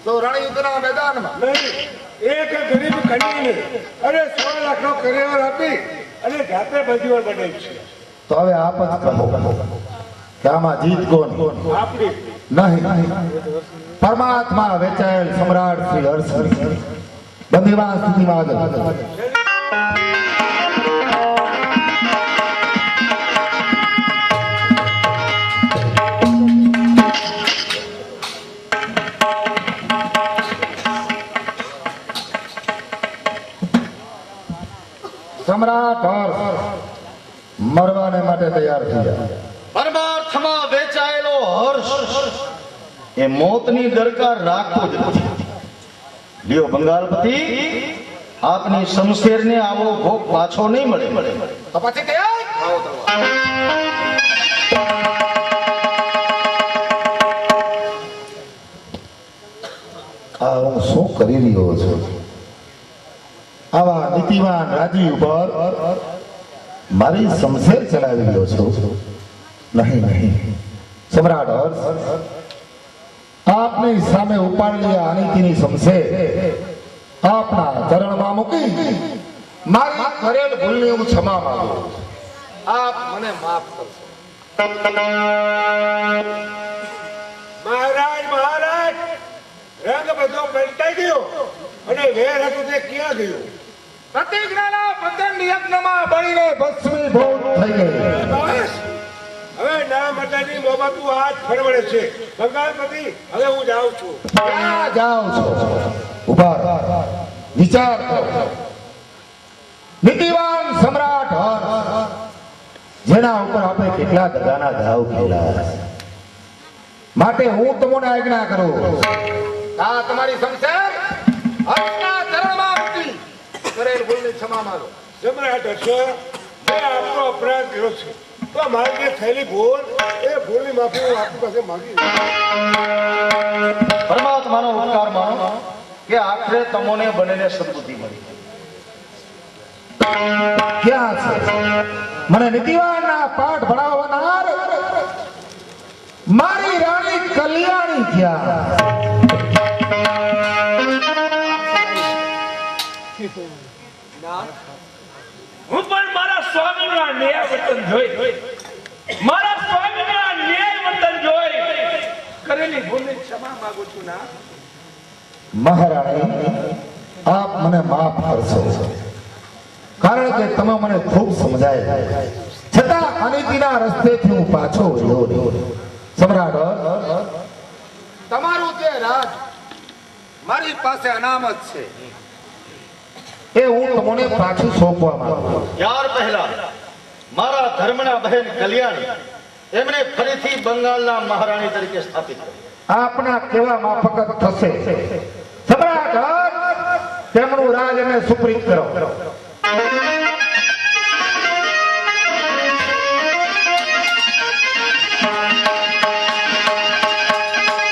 તો રણયુદ્ધના મેદાનમાં નહીં, એક ગરીબ કન્યાને અરે 100 લાખનો કરિયર આપી અને જાતે બંદીવાન બનેલ છે. તો હવે આપ જ કહો કે આમાં જીત કોણ? આપણી નહીં, પરમાત્મા વેચાયેલ સમ્રાટ શ્રી હર્ષ બંદીવાન સ્થિતિમાં આગળ. સમ્રાટ હર્ષ મરવાને માટે તૈયાર થઈ જાય. પરમાર્થમાં વેચાયેલો હર્ષ એ મોતની દરકાર રાખતો જ નથી. લ્યો બંગાળપતિ, આપની શમશેરને આવો ભોગ પાછો નહીં મળે. તો પછી તૈયાર આ હું શું કરી રહ્યો છું? આવા નીતિવાન રાજી ઉપર મારી શમશેર ચલાવી રહ્યો છું? નહીં, સમ્રાટ હર્ષ, આપની સામે ઉપાડેલી આ અનીતિની શમશેર આપના ચરણમાં મૂકી મારી કરેલ ભૂલની હું ક્ષમા માંગુ. આપ મને માફ કરશો. મહારાજ, મહારાજ, રંગ બધો પલટાઈ ગયો અને વેર હતું તે ક્યાં ગયું? પ્રતિજ્ઞાના બંધન યજ્ઞમાં બળીને ભસ્મીભૂત થઈ ગઈ. બસ, હવે ના માતાની મોબાતું હાથ ફરવડે છે. બંગાળપતિ, હવે હું જાઉં છું. ક્યાં જાઓ છો? ઉભા રહો, વિચાર કરો. નીતિવાન સમ્રાટ હર્ષ, જેના ઉપર આપણે કેટલા દગાના ઘાવ ખેલા, માટે હું તમને આજ્ઞા કરું, આ તમારી શમશેર હર્ષના ચરણમાં મૂકી કરેલ ભૂલની ક્ષમા માંગો. સમ્રાટ હર્ષ, મેં આપનો અપરાધ કર્યો છે, તો મારી જે થયેલી ભૂલ એ ભૂલની માફી હું આપની પાસે માંગી. પરમાત્માનો ઉપકાર માનો કે આખરે તમોને બંનેને સદબુદ્ધિ મળી. ક્યાં છે મને નીતિવાનના પાઠ ભણાવનાર મારી રાણી કલ્યાણી? ક્યાં? હું પણ મારા સ્વામીના ન્યાય વર્તન જોઈ, મારા સ્વામીના ન્યાય વર્તન જોઈ કરેલી ભૂલની ક્ષમા માંગુ છું. ના મહારાણી, આપ મને માફ કરશો, કારણ કે તમે મને ખૂબ સમજાય, છતાં અનીતિના રસ્તેથી હું પાછો વળ્યો. સમ્રાટ, તમારું જે રાજ મારી પાસે અનામત છે એ હું તમને પાછું સોંપવા માંગુ છું. ત્યાર પહેલા મારા ધર્મના બહેન કલ્યાણી એમણે ફરીથી બંગાળના મહારાણી તરીકે સ્થાપિત કરી. આપના કેવા માફક થશે. સમ્રાટ, તેમનું રાજ એને સુપ્રીત કરો.